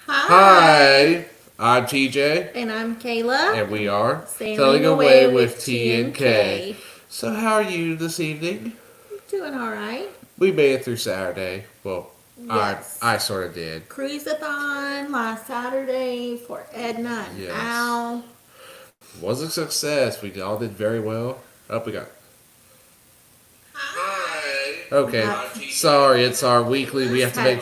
Hi, I'm TJ, and I'm Kayla. and we are Sailing away with T and T&K. K. So how are you this evening? Doing all right. We made it through Saturday. Well, Yes. I sort of did. Cruise-a-thon last Saturday for Edna and Yes. Al. Was a success. We all did very well. Up we got. Okay, sorry, it's our weekly. We have to make.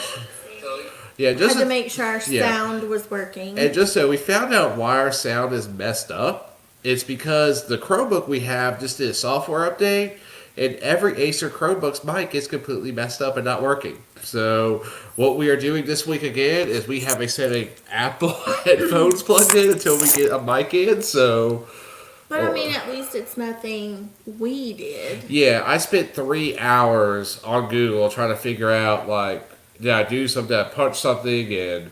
Yeah, Had just to make sure our yeah. sound was working. And just so we found out why our sound is messed up, it's because the Chromebook we have just did a software update, and every Acer Chromebook's mic is completely messed up and not working. So what we are doing this week again is we have a set of Apple headphones plugged in until we get a mic in. So, But I mean, at least it's nothing we did. yeah, I spent 3 hours on Google trying to figure out, like, did I do something? Did I punch something? And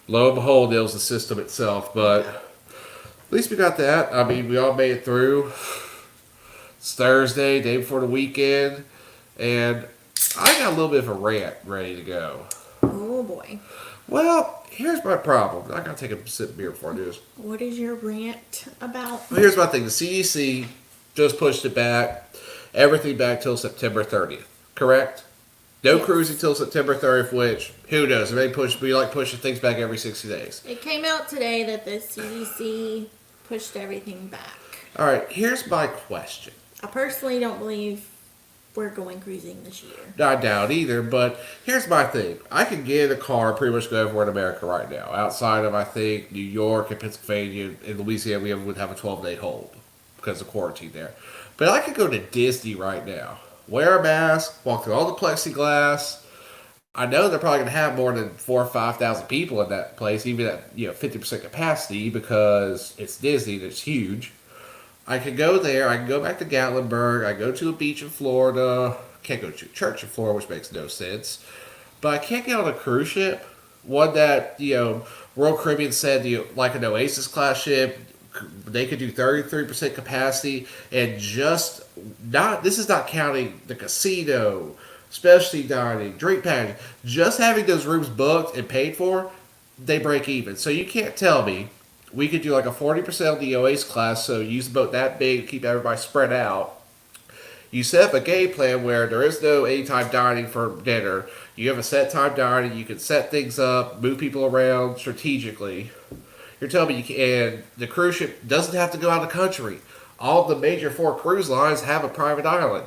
lo and behold, it was the system itself. But at least we got that. I mean, we all made it through. It's Thursday, day before the weekend, and I got a little bit of a rant ready to go. Oh boy. Well, here's my problem. I gotta take a sip of beer before I do this. What is your rant about? Here's my thing. The CDC just pushed it back, everything back till September 30th. Correct? No Yes. cruising till September 30th, which, who knows? We like pushing things back every 60 days. It came out today that the CDC pushed everything back. All right, here's my question. I personally don't believe we're going cruising this year. I doubt either, but here's my thing. I can get in a car and pretty much go everywhere in America right now. Outside of, I think, New York and Pennsylvania and Louisiana, we would have a 12-day hold because of quarantine there. But I could go to Disney right now, wear a mask, walk through all the plexiglass. I know they're probably going to have more than 4,000 or 5,000 people in that place, even at 50% capacity because it's Disney and it's huge. I can go there. I can go back to Gatlinburg. I go to a beach in Florida. Can't go to a church in Florida, which makes no sense. But I can't get on a cruise ship. One that Royal Caribbean said like an Oasis class ship, they could do 33% capacity and just not. This is not counting the casino, specialty dining, drink package. Just having those rooms booked and paid for, they break even. So you can't tell me we could do like a 40% of the Oasis class, so use a boat that big to keep everybody spread out. You set up a game plan where there is no anytime dining for dinner. You have a set time dining. You can set things up, move people around strategically. You're telling me you can, and the cruise ship doesn't have to go out of the country. All the major 4 cruise lines have a private island.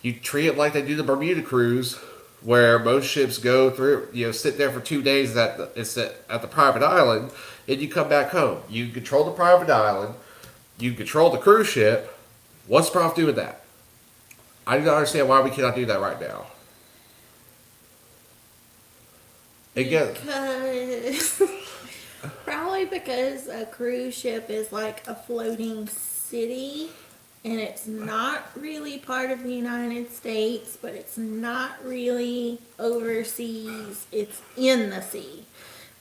You treat it like they do the Bermuda cruise, where most ships go through, sit there for 2 days at the private island, and you come back home. You control the private island. You control the cruise ship. What's the problem doing that? I do not understand why we cannot do that right now. Again, Because probably because a cruise ship is like a floating city and it's not really part of the United States, but it's not really overseas. It's in the sea.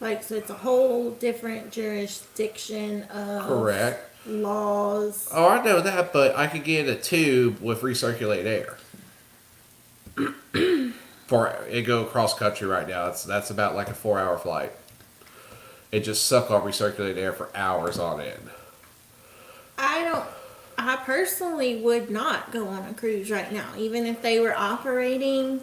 So it's a whole different jurisdiction of correct. laws. Oh, I know that, but I could get in a tube with recirculated air. For it go across country right now. That's about like a 4-hour flight. It just suck on recirculated air for hours on end. I personally would not go on a cruise right now. Even if they were operating,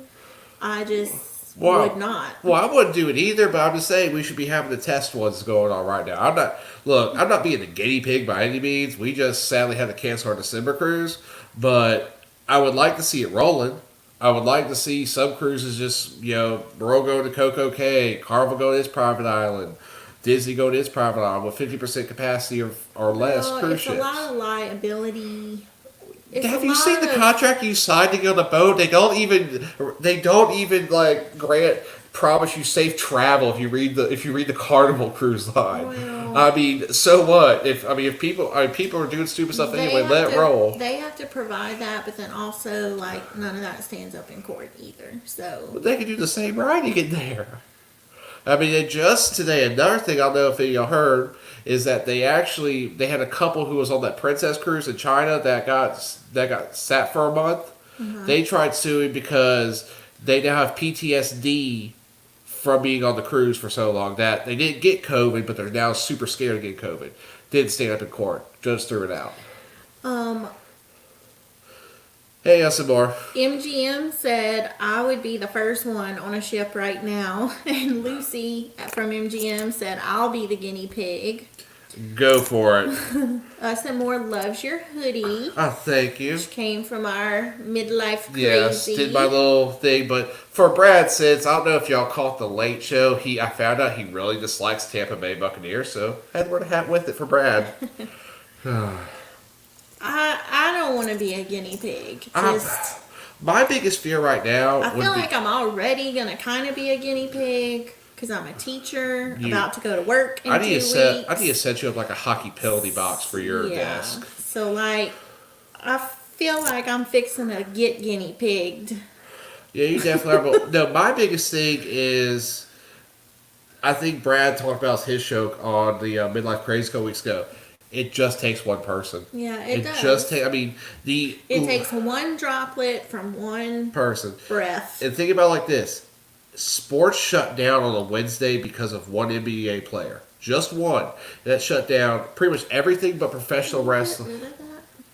I just would not. Well, I wouldn't do it either, but I'm just saying we should be having the test ones going on right now. I'm not being a guinea pig by any means. We just sadly had to cancel our December cruise, but I would like to see it rolling. I would like to see some cruises just, Royal go to Coco Cay, Carnival go to its private island, Disney go to its private island with 50% capacity or less cruise ships. It's a lot of liability. Have you seen the contract you signed to get on the boat? They don't even like promise you safe travel if you read the Carnival cruise line. Well, I mean, so what? If people are doing stupid stuff anyway, let it roll. They have to provide that, but then also none of that stands up in court either. So But they can do the same writing in there. I mean, and just today, another thing I don't know if y'all heard is that they had a couple who was on that Princess cruise in China that got sat for a month. Mm-hmm. They tried suing because they now have PTSD from being on the cruise for so long that they didn't get COVID, but they're now super scared of getting COVID. Didn't stand up in court. Judge threw it out. Um, Hey, some more. MGM said I would be the first one on a ship right now, and Lucy from MGM said I'll be the guinea pig. Go for it. Some more loves your hoodie. Oh, thank you. Which came from our midlife crazy. Yes, did my little thing, but for Brad, since I don't know if y'all caught the late show, I found out he really dislikes Tampa Bay Buccaneers, so I had to wear a hat with it for Brad. I don't want to be a guinea pig. My biggest fear right now I feel like I'm already gonna kind of be a guinea pig because I'm a teacher about to go to work in 2 weeks. I need to set you up like a hockey penalty box for your desk. So like, I feel like I'm fixing to get guinea pigged. Yeah, you definitely are. But no, my biggest thing is, I think Brad talked about his show on the Midlife Crazy a couple weeks ago. It just takes one person. Yeah, it does. It takes one droplet from one person. Breath. And think about it like this. Sports shut down on a Wednesday because of one NBA player. Just one. That shut down pretty much everything but professional wrestling.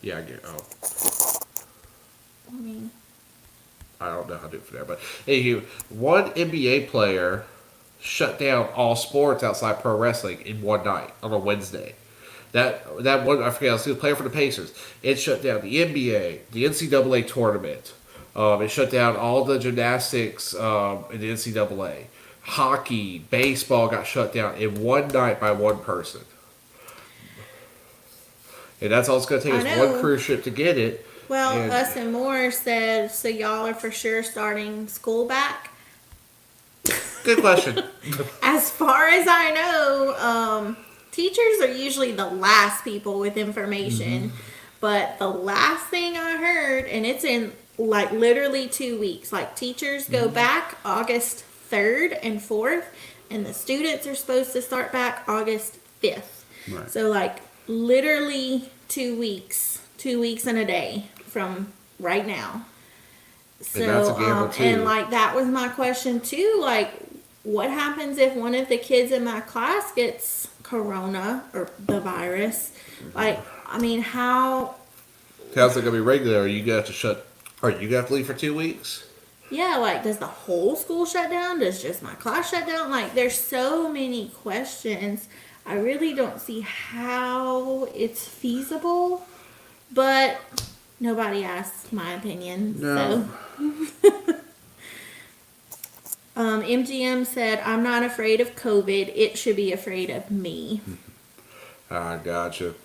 Yeah, I get it. Oh. I don't know how to do it for there. But anywho, one NBA player shut down all sports outside pro wrestling in one night on a Wednesday. That one, I forget, he was a player for the Pacers. It shut down the NBA, the NCAA tournament. It shut down all the gymnastics in the NCAA. Hockey, baseball got shut down in one night by one person. And that's all it's going to take is one cruise ship to get it. Well, Us and More said, so y'all are for sure starting school back? Good question. As far as I know, teachers are usually the last people with information. Mm-hmm. But the last thing I heard, and it's in like literally 2 weeks, like teachers go back August 3rd and 4th, and the students are supposed to start back August 5th. Right. So like literally 2 weeks, 2 weeks and a day from right now. So, and that's a gamble too. And like that was my question too, like what happens if one of the kids in my class gets corona or the virus? Like, I mean, how's it gonna be regular? Are you gonna have to leave for 2 weeks? Yeah, like does the whole school shut down? Does just my class shut down? Like there's so many questions. I really don't see how it's feasible, but nobody asked my opinion. No. So MGM said, I'm not afraid of COVID. It should be afraid of me. I gotcha.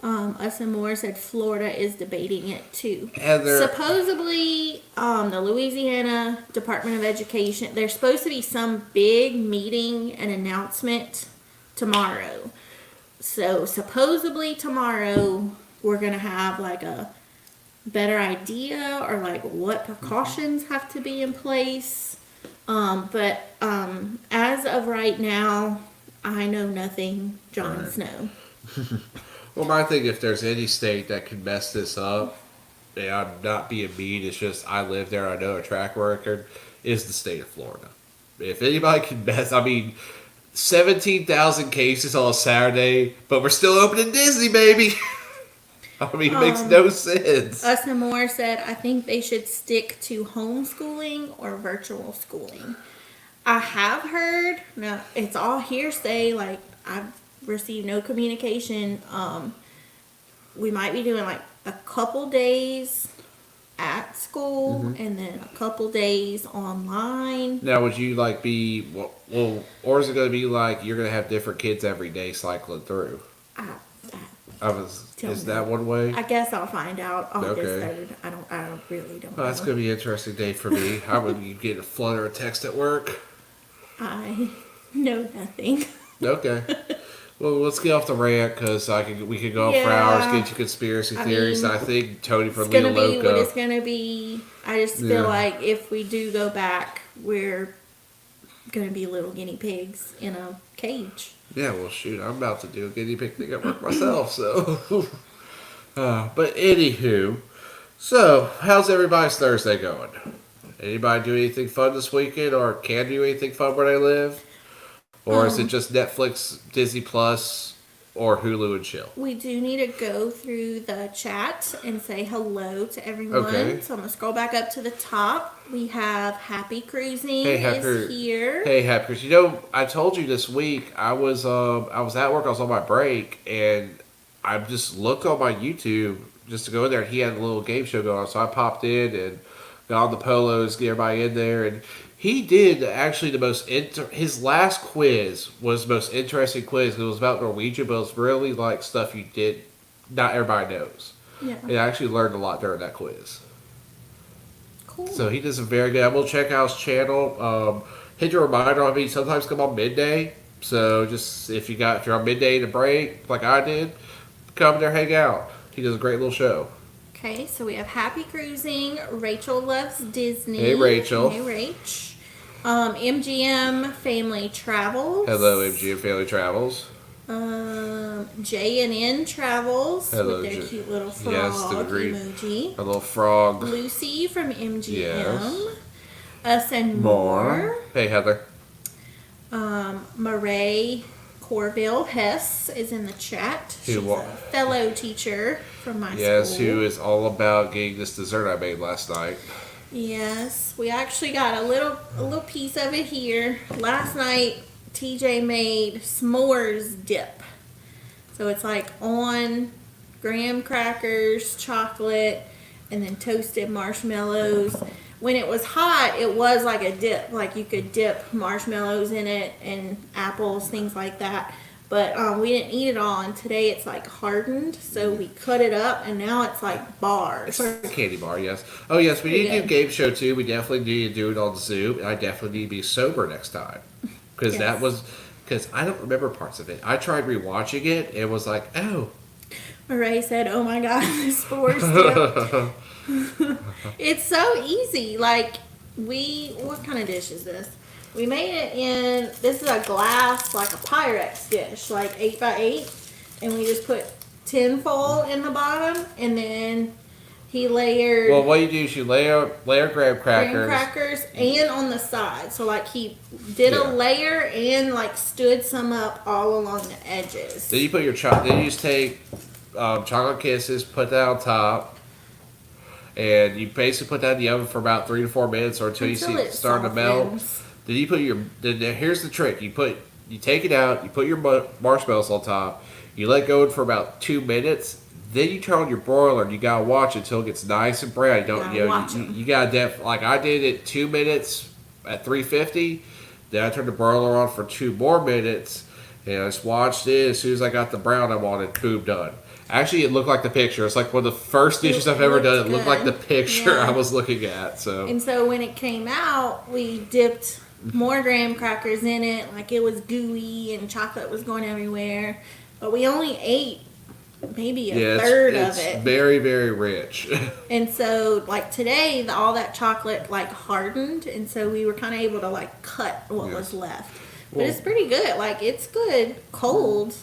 Us and More said Florida is debating it too. Heather. Supposedly, the Louisiana Department of Education, there's supposed to be some big meeting and announcement tomorrow. So supposedly tomorrow we're going to have like a better idea or like what precautions have to be in place. But as of right now, I know nothing. Jon Snow. Well, my thing, if there's any state that can mess this up, and I'm not being mean, it's just I live there, I know a track record, is the state of Florida. If anybody can mess, 17,000 cases on a Saturday, but we're still opening Disney, baby. It makes no sense. Us and More said, I think they should stick to homeschooling or virtual schooling. I have heard, now it's all hearsay, like I've received no communication. We might be doing like a couple days at school and then a couple days online. Now, would you like be, or is it going to be like you're going to have different kids every day cycling through? Is that one way? I guess I'll find out August 3rd. I really don't know. That's going to be an interesting day for me. I would be getting a flutter of text at work. I know nothing. Okay. Well, let's get off the rant because we could go on for hours, get into conspiracy theories. I think Tony from Leo Loco. It's going to be what it's going to be. I just feel like if we do go back, we're going to be little guinea pigs in a cage. Yeah, well, shoot, I'm about to do a guinea pig thing at work myself, so. But anywho, So, how's everybody's Thursday going? Anybody do anything fun this weekend, or can do anything fun where they live? Or is it Um, just Netflix, Disney Plus, or Hulu and chill? we do need to go through the chat and say hello to everyone. Okay. So I'm gonna scroll back up to the top. We have Happy Cruising Hey, is here. Hey, Happers. I told you this week I was at work. I was on my break, and I just looked on my YouTube just to go in there. And he had a little game show going on, so I popped in and got on the polos, get everybody in there, and he did actually the most. His last quiz was the most interesting quiz. It was about Norwegian, but it was really like stuff you did not everybody knows. Yeah. And I actually learned a lot during that quiz. Cool. So he does a very good. I will check out his channel. Hit your reminder on me. Sometimes come on midday. So just if you're on midday to break like I did, come there, hang out. He does a great little show. Okay, so we have Happy Cruising. Rachel Loves Disney. Hey, Rachel. Hey, Rach. MGM Family Travels. Hello, MGM Family Travels. J&N Travels Hello, with their J- cute little frog yes, the green- emoji. A little frog. Lucy from MGM. Yes. Us and More. Hey, Heather. Marae Corville Hess is in the chat. She's Who wa- a fellow teacher from my Yes, school. who is all about getting this dessert I made last night. Yes, we actually got a little piece of it here. Last night, TJ made s'mores dip. So it's like on graham crackers, chocolate, and then toasted marshmallows. When it was hot, it was like a dip. Like you could dip marshmallows in it and apples, things like that. But we didn't eat it all. And today it's like hardened, so we cut it up, and now it's like bars. It's like a candy bar, yes. Oh, yes, we need to do Pretty game show too. We definitely need to do it on Zoom, and I definitely need to be sober next time. Because Yes. because I don't remember parts of it. I tried rewatching it, and was like, oh. Marae said, "Oh my God, this s'mores dip." It's so easy. Like what kind of dish is this? We made it in. This is a glass, like a Pyrex dish, like 8x8, and we just put tin foil in the bottom, and then he layered Well, what you do is you layer graham crackers. graham crackers and on the side. So like he did Yeah. a layer and like stood some up all along the edges. Then you put your then you just take chocolate kisses, put that on top, and you basically put that in the oven for about 3 to 4 minutes or until you see it starting to melt. softens. Then you put here's the trick. You take it out, you put your marshmallows on top, you let go for about 2 minutes, then you turn on your broiler and you gotta watch it until it gets nice and brown. You gotta like I did it 2 minutes at 350, then I turned the broiler on for 2 more minutes, and I just watched it. As soon as I got the brown I wanted, boom, done. Actually, it looked like the picture. It's like one of the first dishes I've ever done. It looked like the picture Yeah. I was looking at. So And so when it came out, we dipped more graham crackers in it. Like it was gooey and chocolate was going everywhere. But we only ate maybe a third it's of it. very, very rich. And so like today, all that chocolate like hardened. And so we were kind of able to like cut what Yes. was left. But Well- it's pretty good. Like it's good cold.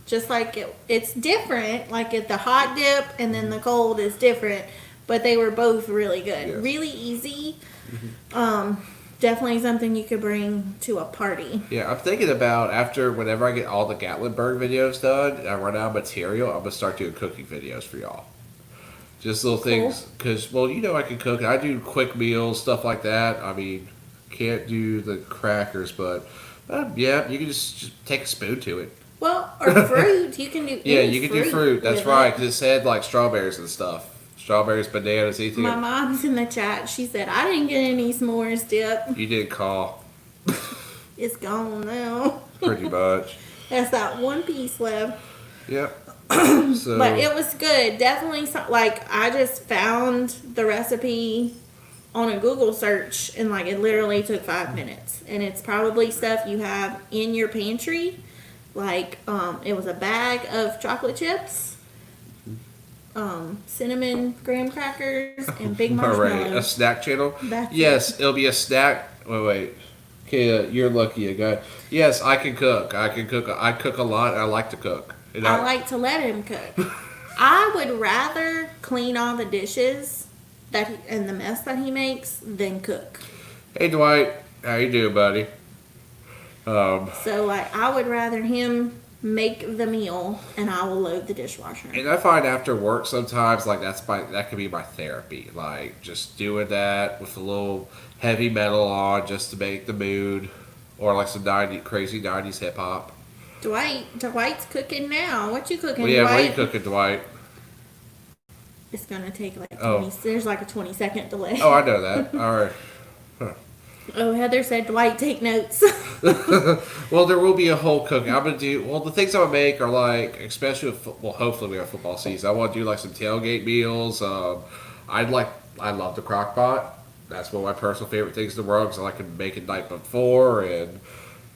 Just like it's different. Like the hot dip and then the cold is different. But they were both really good. Yes. Really easy. Definitely something you could bring to a party. Yeah, I'm thinking about whenever I get all the Gatlinburg videos done, and I run out of material, I'm gonna start doing cooking videos for y'all. Just little things, because I can cook. I do quick meals, stuff like that. I mean, can't do the crackers, but yeah, you can just take a spoon to it. Well, or fruit. You can do Yeah, any you can do fruit. That's with right, it. because it said like strawberries and stuff. Strawberries, bananas, anything. My mom's in the chat. She said, I didn't get any s'mores dip. You didn't call, It's gone now. pretty much. That's that one piece left. Yep. So, But it was good. Definitely, like, I just found the recipe on a Google search, and, like, it literally took 5 minutes. And it's probably stuff you have in your pantry. Like, it was a bag of chocolate chips, cinnamon graham crackers, and big all right, a marshmallows. snack channel. That's Yes, it'll be a snack. Wait. Okay, you're lucky, a guy. Yes, I can cook. I cook a lot. And I like to cook. And I like to let him cook. I would rather clean all the dishes and the mess that he makes than cook. Hey Dwight, how you doing, buddy? So like I would rather him make the meal and I will load the dishwasher. And I find after work sometimes like that could be my therapy. Like just doing that with a little heavy metal on just to make the mood, or like some crazy 90s hip hop. Dwight's cooking now. What you cooking, Well, yeah, Dwight? what are you cooking, Dwight? It's gonna take like 20. Oh. There's like a 20-second delay. Oh, I know that. All right. Oh, Heather said, Dwight, take notes. Well, there will be a whole cooking. I'm gonna do. Well, the things I'm gonna make are like, especially with hopefully we have football season. I want to do like some tailgate meals. I love the crock pot. That's one of my personal favorite things in the world because I like to make it night before, and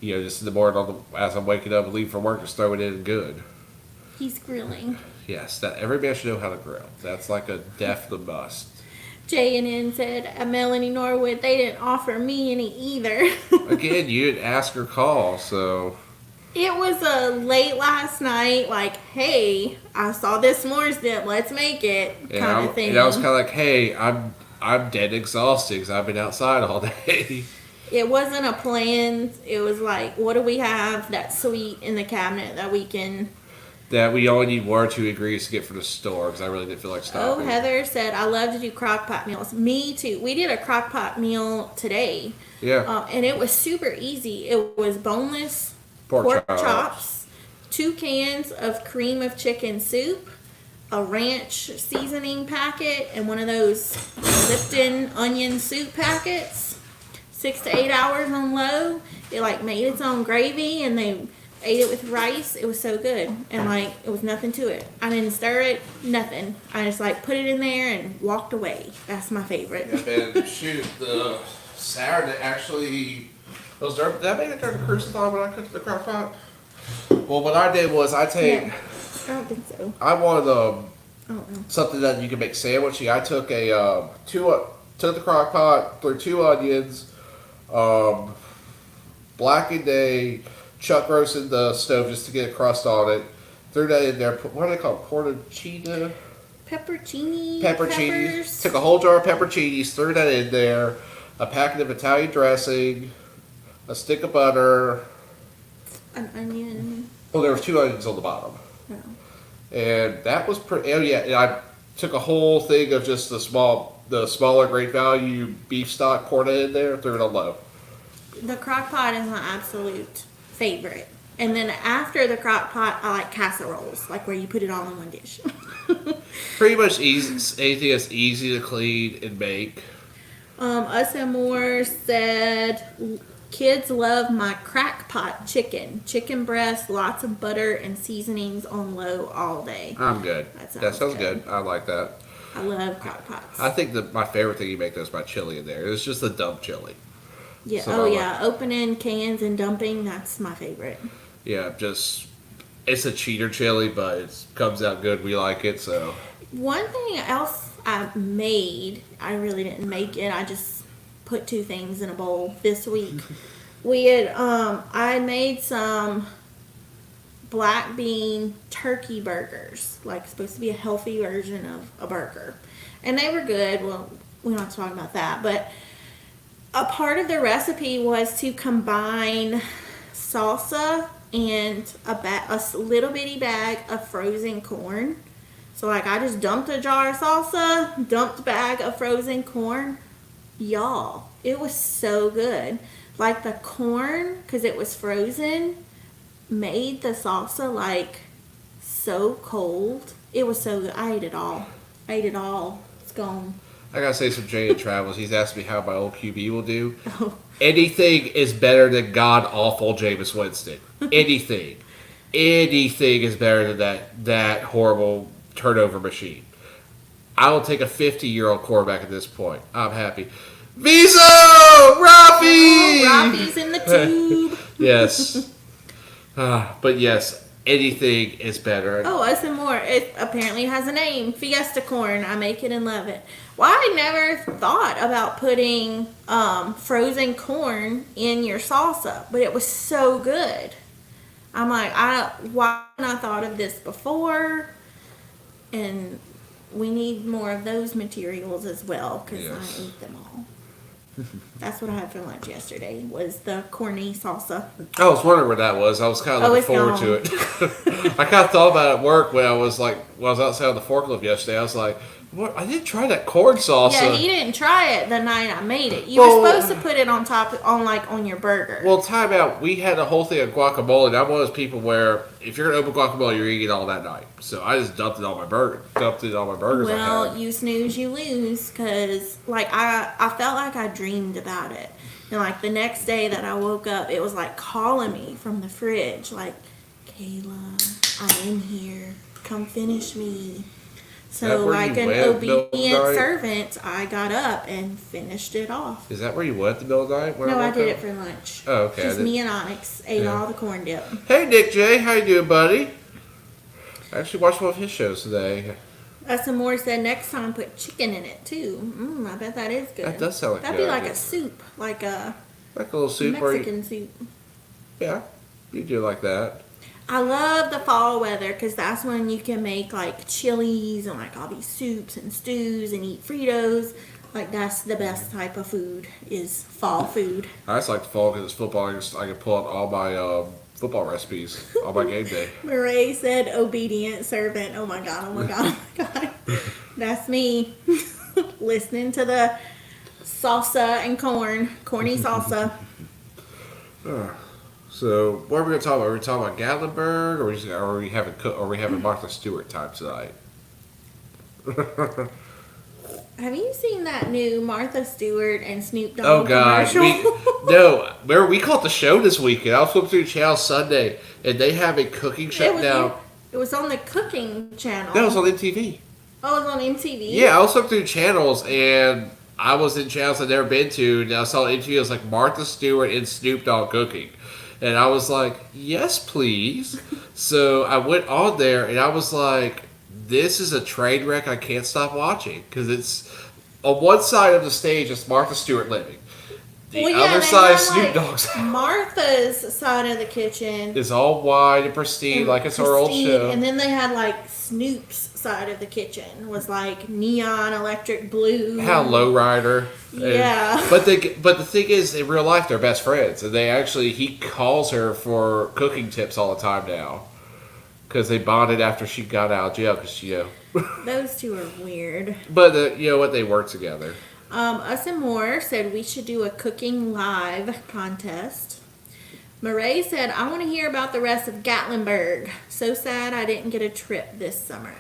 just in the morning as I'm waking up and leaving from work, just throw it in and good. He's grilling. Yes, that every man should know how to grill. That's like a definite must. J&N said, Melanie Norwood, they didn't offer me any either. Again, you didn't ask or call, so. It was late last night, like, hey, I saw this s'mores dip, let's make it, kind of thing. And I was kind of like, hey, I'm dead exhausted because I've been outside all day. It wasn't a plan. It was like, what do we have that's sweet in the cabinet that we can... That we only need 1 or 2 ingredients to get from the store because I really didn't feel like stopping. Oh, Heather said, I love to do crock pot meals. Me too. We did a crock pot meal today. Yeah. And it was super easy. It was boneless Pork chops, 2 cans of cream of chicken soup, a ranch seasoning packet, and one of those Lipton onion soup packets. 6 to 8 hours on low. It like made its own gravy, and they ate it with rice. It was so good, and like it was nothing to it. I didn't stir it, nothing. I just like put it in there and walked away. That's my favorite. And shoot, the Saturday actually did I make it during the cruise-a-thon when I cooked the crock pot? Well, what I did was I don't think so. I wanted something that you can make sandwichy. I took took the crock pot, threw 2 onions, blackened a chuck roast in the stove just to get a crust on it. Threw that in there. What do they call it? Portocino? Peppercini. Pepperoncinis. Took a whole jar of pepperoncinis, threw that in there. A packet of Italian dressing, a stick of butter. An onion. Well, there was 2 onions on the bottom. No. And that was pretty. Oh yeah, and I took a whole thing of just the smaller great value beef stock, poured it in there, threw it on low. The crock pot is my absolute favorite. And then after the crock pot, I like casseroles, like where you put it all in one dish. Pretty much easy. Anything that's easy to clean and make. Us and More said, kids love my crack pot chicken breast, lots of butter and seasonings on low all day. I'm good. That sounds good. I like that. I love crock pots. I think that my favorite thing you make is my chili in there. It's just the dump chili. Yeah. So Opening cans and dumping, that's my favorite. Yeah, it's a cheater chili, but it comes out good. We like it, so. One thing else I made, I really didn't make it. I just put 2 things in a bowl this week. I made some black bean turkey burgers, like supposed to be a healthy version of a burger. And they were good. Well, we don't have to talk about that, but a part of the recipe was to combine salsa and a little bitty bag of frozen corn. So like I just dumped a jar of salsa, dumped a bag of frozen corn. Y'all, it was so good. Like the corn, because it was frozen, made the salsa like so cold. It was so good. I ate it all. It's gone. I gotta say some Jay and Travels. He's asked me how my old QB will do. Oh. Anything is better than god awful Jameis Winston. Anything is better than that horrible turnover machine. I will take a 50-year-old quarterback at this point. I'm happy. Viso! Rafi! Rafi's in the tube. Yes. But yes, anything is better. Oh, Us and More. It apparently has a name. Fiesta corn. I make it and love it. Well, I never thought about putting frozen corn in your salsa, but it was so good. I'm like, why haven't I thought of this before? and we need more of those materials as well because Yes. I ate them all. That's what I had for lunch yesterday was the corny salsa. I was wondering what that was. I was kind of looking it's forward to it. I kind of thought about it at work when I was outside of the forklift yesterday. I was like, "What? I didn't try that corn salsa." Yeah, he didn't try it the night I made it. You Well- were supposed to put it on top, on your burger. Well, time out. We had a whole thing of guacamole, and I'm one of those people where if you're gonna open guacamole, you're eating it all that night. So I just dumped it on my burger. Dumped it on my burgers. I Well, had. you snooze, you lose, because, like, I felt like I dreamed about it. And, like, the next day that I woke up, it was, like, calling me from the fridge, like, Kayla, I'm in here. Come finish me. That So, where like you an went, Bill obedient Nye? servant, I got up and finished it off. Is that where you went the middle of the night? Where No, I woke did up? it for lunch. Oh, okay. I Just didn't- me and Onyx ate Yeah. all the corn dip. Hey, Nick J, how you doing, buddy? I actually watched one of his shows today. Some more said next time put chicken in it too. I bet that is good. That does sound like a That'd good be like idea. a soup, like a Like a little soup, or Mexican soup. yeah, you do like that. I love the fall weather because that's when you can make like chilies and like all these soups and stews and eat Fritos. Like that's the best type of food is fall food. I just like the fall because it's football. I can pull out all my football recipes on my game day. Murray said obedient servant. Oh my god, oh my god, oh my god. That's me listening to the salsa and corny salsa. So what are we gonna talk about? Are we talking about Gatlinburg, or are we having Martha Stewart time tonight? Have you seen that new Martha Stewart and Snoop Dogg Oh God, commercial? we caught the show this weekend. I was flipping through the channel Sunday, and they have a cooking show now. It was on the cooking channel. No, it was on MTV. Oh, it was on MTV? Yeah, I was flipping through channels, and I was in channels I'd never been to, and I saw MTV. It was like Martha Stewart and Snoop Dogg cooking, and I was like, yes, please. So I went on there, and I was like, this is a train wreck I can't stop watching because it's on one side of the stage it's Martha Stewart living, the other they side had, is Snoop like, Dogg's house. Martha's side of the kitchen. It's all wide and pristine and like it's our old pristine, show. And then they had like Snoop's side of the kitchen was like neon electric blue. How lowrider. Yeah. But the thing is, in real life, they're best friends, and he calls her for cooking tips all the time now, because they bonded after she got out of jail. Because Those two are weird. but you know what, they work together. Us and More said we should do a cooking live contest. Murray said, I want to hear about the rest of Gatlinburg. So sad I didn't get a trip this summer.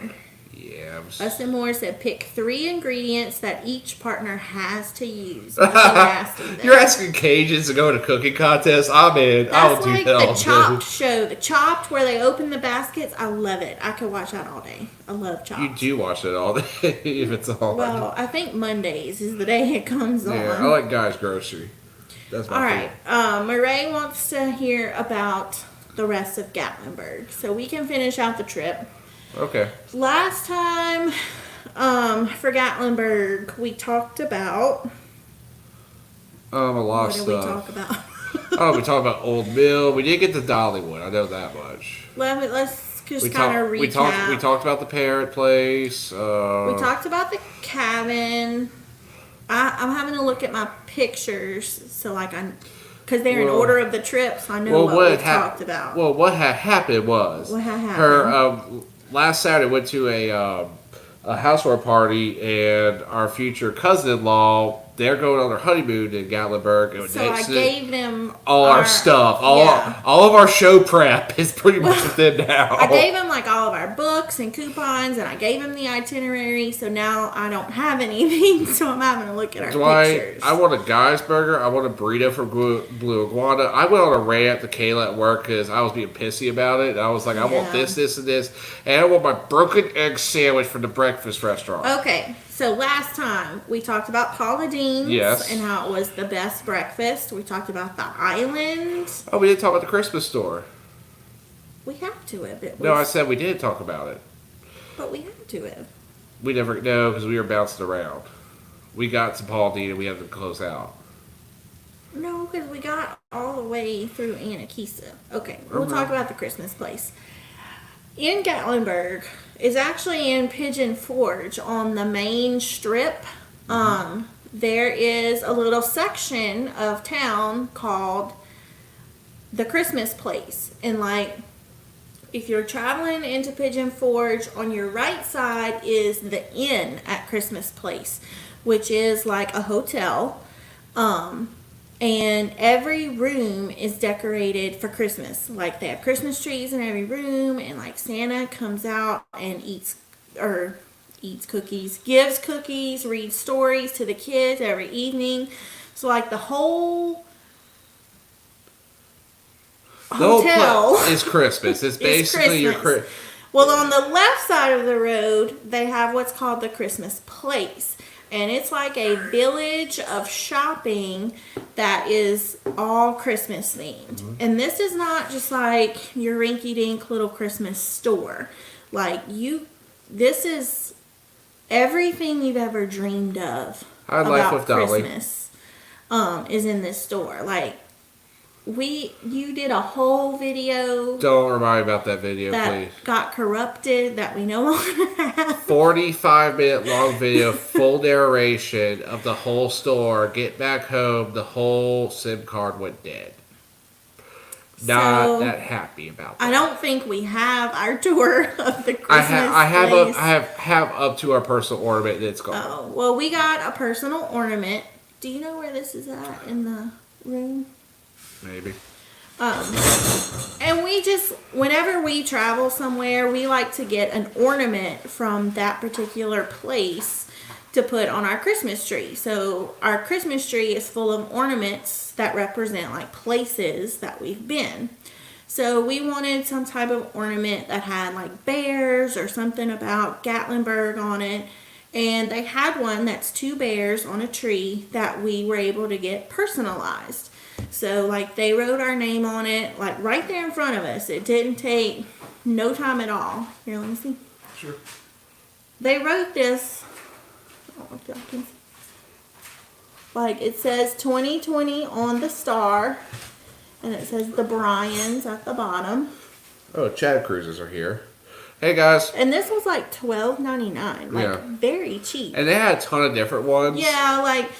Yeah. Us and More said pick 3 ingredients that each partner has to use. Nothing nasty, though. You're asking Cajuns to go to a cooking contest? I'm in. I'll That's do like that all the day. Chopped show. The Chopped where they open the baskets. I love it. I could watch that all day. I love Chopped. You do watch it all day if it's on. Well, I think Mondays is the day it comes on. Yeah, I like Guy's Grocery. That's my All favorite. right. Murray wants to hear about the rest of Gatlinburg, so we can finish out the trip. Okay. Last time, for Gatlinburg, we talked about. A lot What of did we stuff. talk about? Oh, we talked about Old Mill. We did get to Dollywood. I know that much. Let's just We kind of recap. we talked about the parrot place. We talked about the cabin. I'm having to look at my pictures, so like because they're in Well- order of the trip, so I know what we talked about. Well, what had happened was What had happened? her last Saturday went to a housewarming party, and our future cousin-in-law, they're going on their honeymoon in Gatlinburg. And So I gave them all our stuff, yeah. all of our show prep is pretty much with them now. I gave him like all of our books and coupons, and I gave him the itinerary. So now I don't have anything, so I'm having to look at our pictures. I want a Guy's burger. I want a burrito from Blue Iguana. I went on a rant to Kayla at work because I was being pissy about it. I was like, I want Yeah. this, and this, and I want my broken egg sandwich from the breakfast restaurant. Okay, so last time we talked about Paula Dean's Yes. and how it was the best breakfast. We talked about the island. Oh, we didn't talk about the Christmas store. We have to have it. No, I said we did talk about it. But we have to have. We never know because we were bouncing around. We got to Paul Dean and we had to close out. No, because we got all the way through Anakisa. Okay, we'll talk about the Christmas place. in Gatlinburg is actually in Pigeon Forge on the main strip. There is a little section of town called the Christmas Place. And like, if you're traveling into Pigeon Forge, on your right side is the inn at Christmas Place, which is like a hotel. And every room is decorated for Christmas. Like they have Christmas trees in every room, and like Santa comes out and eats cookies, gives cookies, reads stories to the kids every evening. So like the whole hotel is Christmas. It's basically your Christmas. Well, on the left side of the road, they have what's called the Christmas Place. And it's like a village of shopping that is all Christmas themed. And this is not just like your rinky-dink little Christmas store. Like this is everything you've ever dreamed of about Christmas is in this store. Like you did a whole video. Don't remind me about that video, please. Got corrupted, that we no longer have. 45-minute long video, full narration of the whole store. Get back home, the whole SIM card went dead. Not that happy about that. I don't think we have our tour of the Christmas I place. have up to our personal ornament and it's gone. Oh, well, we got a personal ornament. Do you know where this is at in the room? Maybe. And whenever we travel somewhere, we like to get an ornament from that particular place to put on our Christmas tree. So our Christmas tree is full of ornaments that represent like places that we've been. So we wanted some type of ornament that had like bears or something about Gatlinburg on it. And they had one that's 2 bears on a tree that we were able to get personalized. So, like, they wrote our name on it, like, right there in front of us. It didn't take no time at all. Here, let me see. Sure. They wrote this. I don't know if y'all can see. Like, it says 2020 on the star. And it says the Bryans at the bottom. Oh, Chad Cruises are here. Hey, guys. And this was, like, $12.99. Like, very cheap. And they had a ton of different ones. Yeah, like...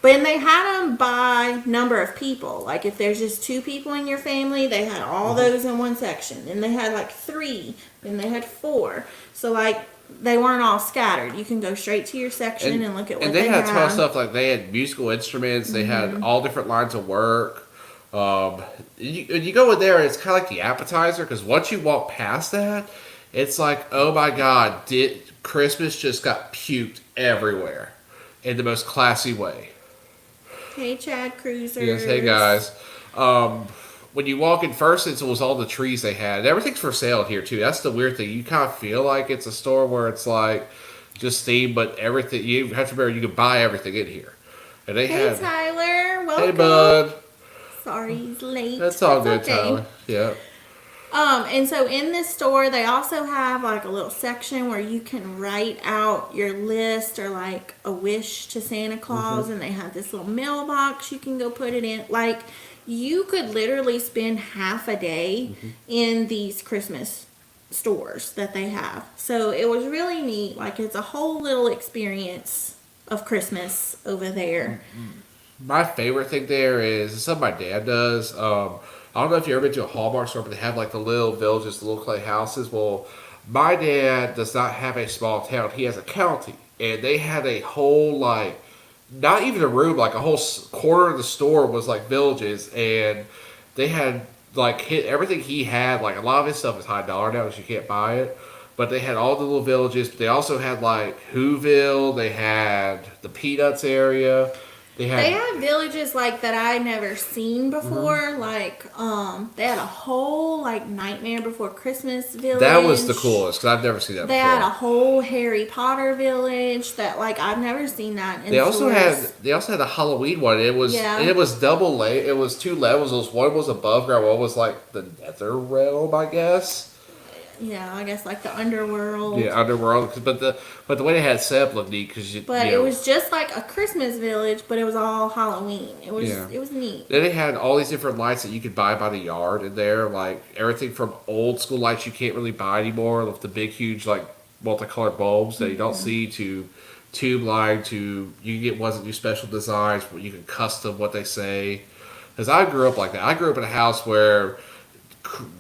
But they had them by number of people. Like if there's just 2 people in your family, they had all those in one section. And they had like 3. Then they had 4. So like they weren't all scattered. You can go straight to your section and look at what they had. And they had a ton of stuff. Like they had musical instruments. They had all different lines of work. You go in there, it's kind of like the appetizer. Because once you walk past that, it's like, oh my God, Christmas just got puked everywhere in the most classy way. Hey, Chad Cruisers. Yes, hey guys. When you walk in first, it was all the trees they had. And everything's for sale here too. That's the weird thing. You kind of feel like it's a store where it's like just theme, but everything. You have to remember you can buy everything in here. And they Hey, Tyler. Welcome. Hey, bud. Sorry he's late. That's all good, okay. Tyler. Yeah. And so in this store, they also have like a little section where you can write out your list or like a wish to Santa Claus, and they have this little mailbox you can go put it in. Like you could literally spend half a day in these Christmas stores that they have. So it was really neat. Like it's a whole little experience of Christmas over there. My favorite thing there is something my dad does. I don't know if you've ever been to a Hallmark store, but they have like the little villages, the little clay houses. Well, my dad does not have a small town. He has a county. And they had a whole, like, not even a room, like a whole corner of the store was like villages. And they had, like, everything he had, like a lot of his stuff is high dollar now because you can't buy it. But they had all the little villages. But they also had, like, Whoville. They had the Peanuts area. They had villages like that I never seen before. Like, they had a whole like Nightmare Before Christmas village. That was the coolest because I've never seen that They before. had a whole Harry Potter village that like I've never seen that. They also had a Halloween one. It was double layer. It was 2 levels. One was above ground. One was like the nether realm, I guess. Yeah, I guess like the underworld. Yeah, underworld. But the way they had it set up looked neat because But it was just like a Christmas village, but it was all Halloween. It was neat. Then they had all these different lights that you could buy by the yard in there, like everything from old school lights you can't really buy anymore, with the big, huge, like multicolored bulbs that you don't see, to tube line, to you can get ones that do special designs where you can custom what they say. Because I grew up like that. I grew up in a house where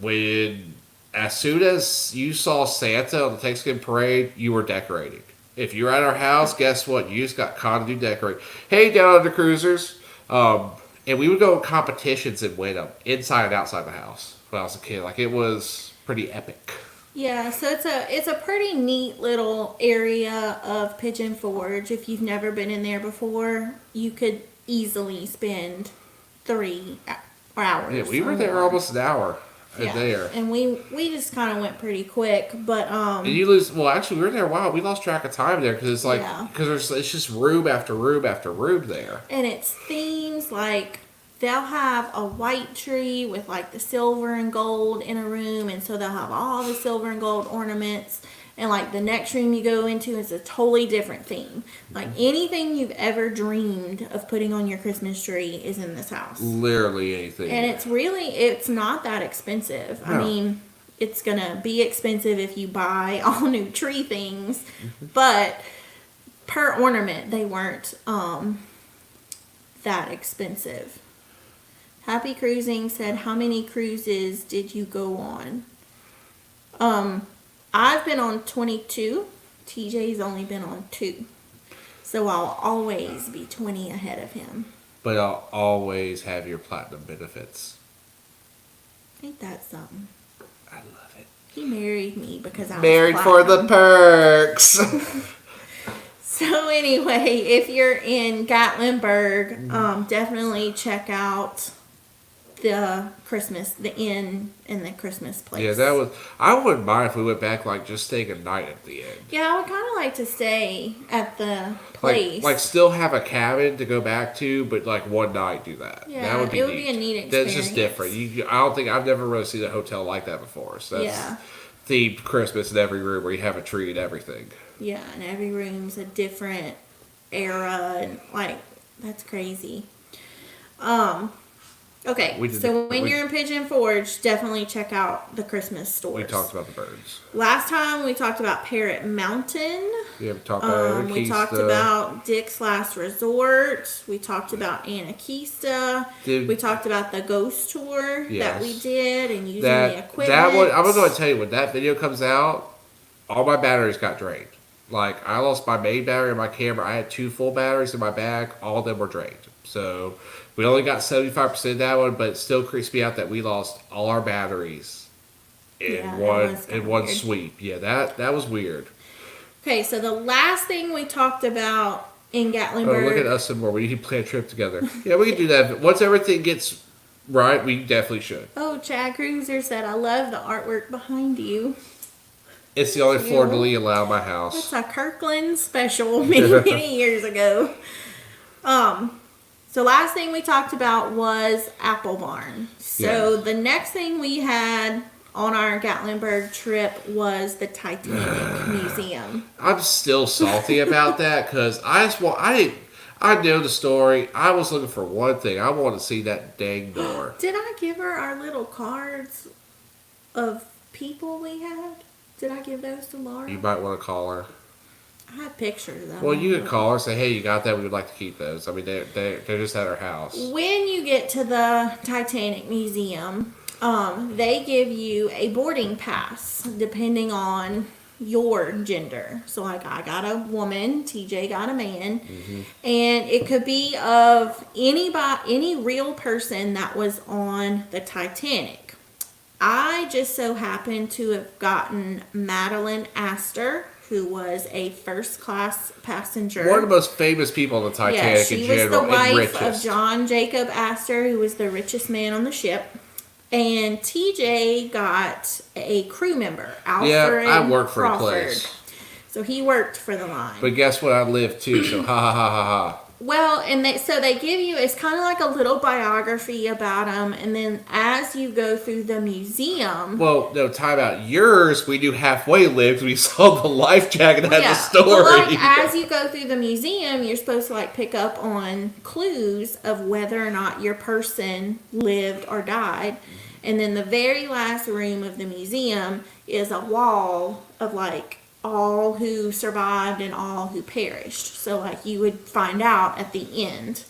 when as soon as you saw Santa on the Thanksgiving parade, you were decorating. If you were at our house, guess what? You just got caught to do decorating. Hey, down under cruisers. And we would go in competitions and win them inside and outside the house when I was a kid. Like, it was pretty epic. Yeah, so it's a pretty neat little area of Pigeon Forge. If you've never been in there before, you could easily spend 3 hours. Yeah, we were there almost an hour. There. And we just kind of went pretty quick, but and you lose. Well, actually, we were there a while. We lost track of time there because it's like it's just room after room after room there. And it's themes like they'll have a white tree with like the silver and gold in a room, and so they'll have all the silver and gold ornaments. And like the next room you go into is a totally different theme. Like anything you've ever dreamed of putting on your Christmas tree is in this house. Literally anything. And it's not that expensive. No. I mean, it's going to be expensive if you buy all new tree things. Mm-hmm. But per ornament, they weren't that expensive. Happy Cruising said, how many cruises did you go on? I've been on 22. TJ's only been on 2. So I'll always be 20 ahead of him. But I'll always have your platinum benefits. Ain't that something? I love it. He married me because I was married for the perks. So anyway, if you're in Gatlinburg, definitely check out the inn and the Christmas place. Yeah, I wouldn't mind if we went back, like, just staying a night at the end. Yeah, I would kind of like to stay at the place. Like still have a cabin to go back to, but, like, one night do that. Yeah, that would be it would be a neat experience. That's just different. I don't think, I've never really seen a hotel like that before. So that's themed Christmas in every room where you have a tree and everything. Yeah, and every room's a different era, and, like, that's crazy. Okay, so when you're in Pigeon Forge, definitely check out the Christmas stores. We talked about the birds. Last time we talked about Parrot Mountain. Yeah, we talked about we talked about Dick's Last Resort. We talked about Anakista. We talked about the ghost tour that we did and using the equipment. That one, I'm going to tell you, when that video comes out, all my batteries got drained. Like, I lost my main battery in my camera. I had 2 full batteries in my bag. All of them were drained. So we only got 75% of that one, but it still creeps me out that we lost all our batteries in one sweep. Yeah, that was weird. Okay, so the last thing we talked about in Gatlinburg. Oh, look at us some more. We need to plan a trip together. Yeah, we can do that. Once everything gets right, we definitely should. Oh, Chad Cruiser said, I love the artwork behind you. It's the only fleur de lis allowed in my house. It's a Kirkland special many years ago. So last thing we talked about was Apple Barn. So the next thing we had on our Gatlinburg trip was the Titanic Museum. I'm still salty about that because I know the story. I was looking for one thing. I want to see that dang door. Did I give her our little cards of people we had? Did I give those to Laura? You might want to call her. I have pictures of them. Well, you could call her and say, hey, you got that? We would like to keep those. I mean, they're just at our house. When you get to the Titanic Museum, they give you a boarding pass depending on your gender. So, like, I got a woman, TJ got a man, and it could be of any real person that was on the Titanic. I just so happened to have gotten Madeline Astor, who was a first-class passenger. One of the most famous people on the Titanic in general. She was the wife of John Jacob Astor, who was the richest man on the ship. And TJ got a crew member, Alfred I worked for Crawford. the place. So he worked for the line. But guess what? I lived too, so ha ha ha ha ha. Well, and they give you, it's kind of like a little biography about them, and then as you go through the museum. Well, no, time out. Yours, we do halfway lived. We saw the life jacket had the Yeah, story. but like as you go through the museum, you're supposed to like pick up on clues of whether or not your person lived or died. And then the very last room of the museum is a wall of like all who survived and all who perished. So like you would find out at the end.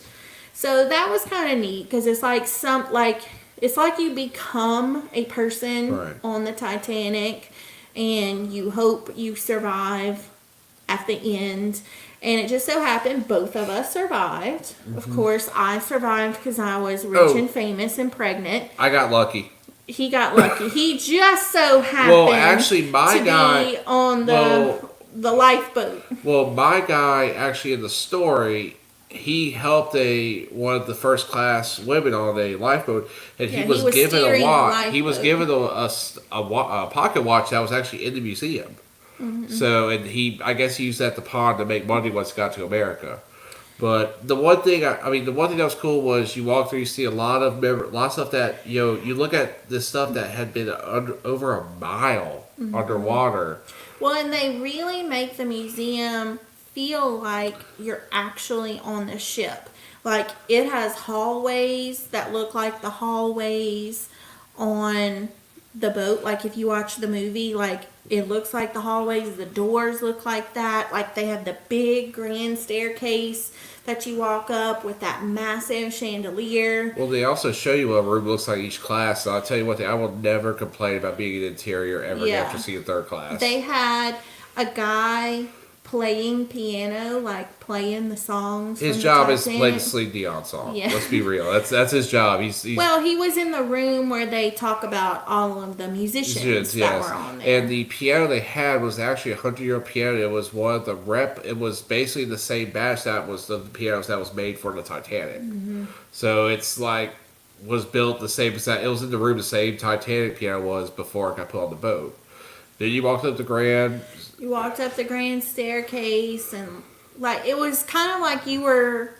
So that was kind of neat because it's like it's like you become a person Right. on the Titanic and you hope you survive at the end. And it just so happened both of us survived. Of course, I survived because I was rich and famous and pregnant. I got lucky. He got lucky. He just so happened Well, actually, my to guy be on the lifeboat. Well, my guy actually in the story, he helped one of the first class women on a lifeboat, and Yeah, he was given a steering the watch. He was lifeboat. given a pocket watch that was actually in the museum. So, and I guess he used that at the pond to make money once he got to America. But the one thing, the one thing that was cool was you walk through, you see a lot of stuff that you look at this stuff that had been over a mile underwater. Well, and they really make the museum feel like you're actually on the ship. Like it has hallways that look like the hallways on the boat. Like if you watch the movie, like it looks like the hallways, the doors look like that. Like they have the big grand staircase that you walk up with that massive chandelier. Well, they also show you what a room looks like each class. So I'll tell you one thing, I will never complain about being in the interior ever again after seeing third class. They had a guy playing piano, like playing the songs. His from job the is to Titanic. play the Celine Dion song. Yeah. Let's be real. That's his job. He's Well, he was in the room where they talk about all of the musicians that were on there. And the piano they had was actually a 100-year-old piano. It was one of the It was basically the same batch that was the pianos that was made for the Titanic. So it's like was built the same. It was in the room the same Titanic piano was before it got put on the boat. Then you walked up the grand. You walked up the grand staircase, and like it was kind of like you were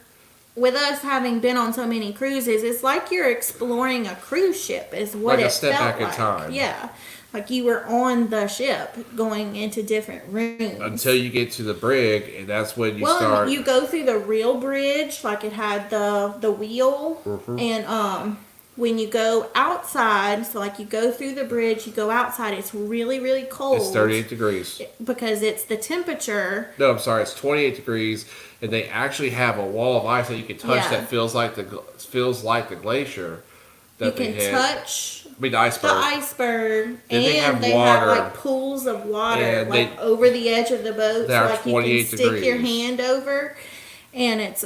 with us having been on so many cruises. It's like you're exploring a cruise ship, is what Like a it step felt back in like. time. Yeah, like you were on the ship going into different rooms Until you get to the brig, and that's when you well, start. and you go through the real bridge, like it had the wheel, and when you go outside, so like you go through the bridge, you go outside, it's really, really cold. It's 38 degrees. Because it's the temperature. No, I'm sorry. It's 28 degrees, and they actually have a wall of ice that you can touch Yeah. that feels like the glacier. You That can they had. touch I mean, the iceberg. the iceberg, Then and they have they water. have like pools of water And like over the edge of the boat, They are so like you 28 can stick your degrees. hand over, and it's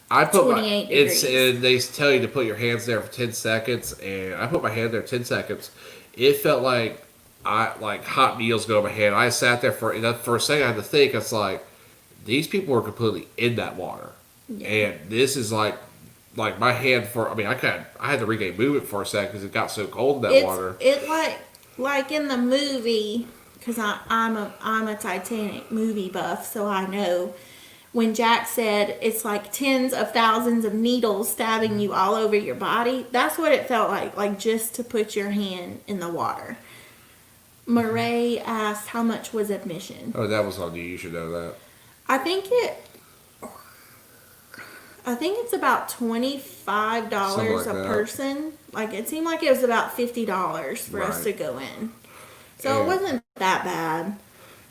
I put 28 it's degrees. and they tell you to put your hands there for 10 seconds, and I put my hand there 10 seconds. It felt like hot needles go in my hand. I sat there for a second. I had to think. It's like these people were completely in that water, and this is like my hand for. I mean, I had to regain movement for a second because it got so cold in that water. It like in the movie, because I'm a Titanic movie buff, so I know. When Jack said it's like tens of thousands of needles stabbing you all over your body, that's what it felt like just to put your hand in the water. Murray asked how much was admission. Oh, that was on you. You should know that. I think it's about $25 Something a like that. person. Like it seemed like it was about $50 for us to Right. go in. So it wasn't that bad.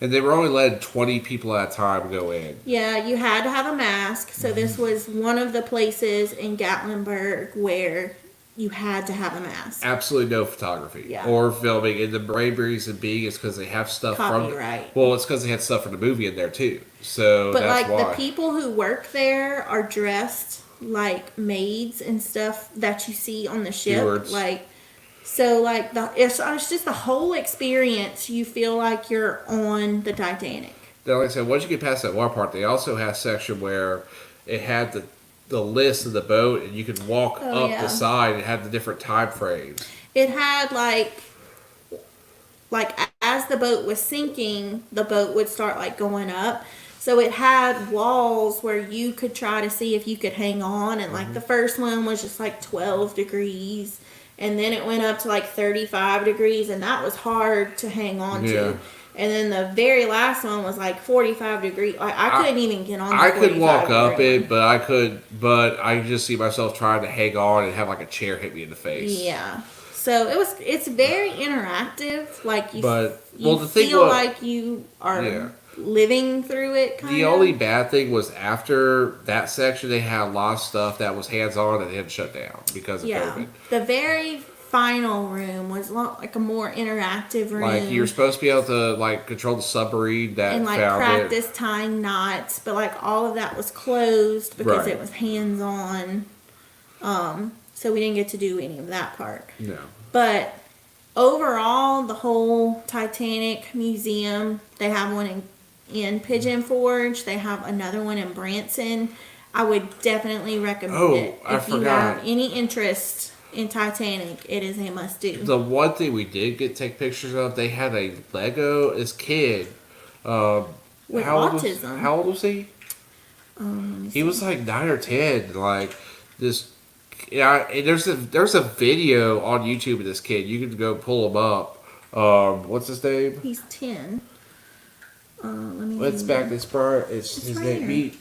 And they were only letting 20 people at a time go in. Yeah, you had to have a mask. So this was one of the places in Gatlinburg where you had to have a mask. Absolutely no photography Yeah. or filming. And the main reason being is because they have stuff Copyright. from. Well, it's because they had stuff from the movie in there too. So But that's like why. the people who work there are dressed like maids and stuff that you see on the ship. Stewards. Like so like it's just the whole experience, you feel like you're on the Titanic. Now, like I said, once you get past that water part, they also had a section where it had the list of the boat, and you could walk Oh, up yeah. the side. It had the different time frames. It had like as the boat was sinking, the boat would start like going up. So it had walls where you could try to see if you could hang on. And like the first one was just like 12 degrees. And then it went up to like 35 degrees. And that was hard to hang on Yeah. to. And then the very last one was like 45 degrees. Like I couldn't even get on the I could 45 walk up degree it, one. but I just see myself trying to hang on and have like a chair hit me in the face. Yeah. So it's very interactive. Like But, you well, the thing feel was- like you are Yeah. living through it. Kind The of. only bad thing was after that section, they had a lot of stuff that was hands on and they had to shut down because of COVID. The very final room was like a more interactive room. Like you're supposed to be able to like control the submarine that and like found practice tying knots, but like all of that was closed because Right. it was hands on. So we didn't get to do any of that part. it. No. But overall, the whole Titanic museum, they have one in Pigeon Forge. They have another one in Branson. I would definitely recommend Oh, it. I If you forgot. have any interest in Titanic, it is a must do. The one thing we did get to take pictures of, they had a Lego as kid. With autism. How old was he? Let me He see. was like 9 or 10. Like this. Yeah, and there's a video on YouTube of this kid. You can go pull him up. What's his name? He's 10. Let me It's see. back. It's bar. It's It's his right name. here.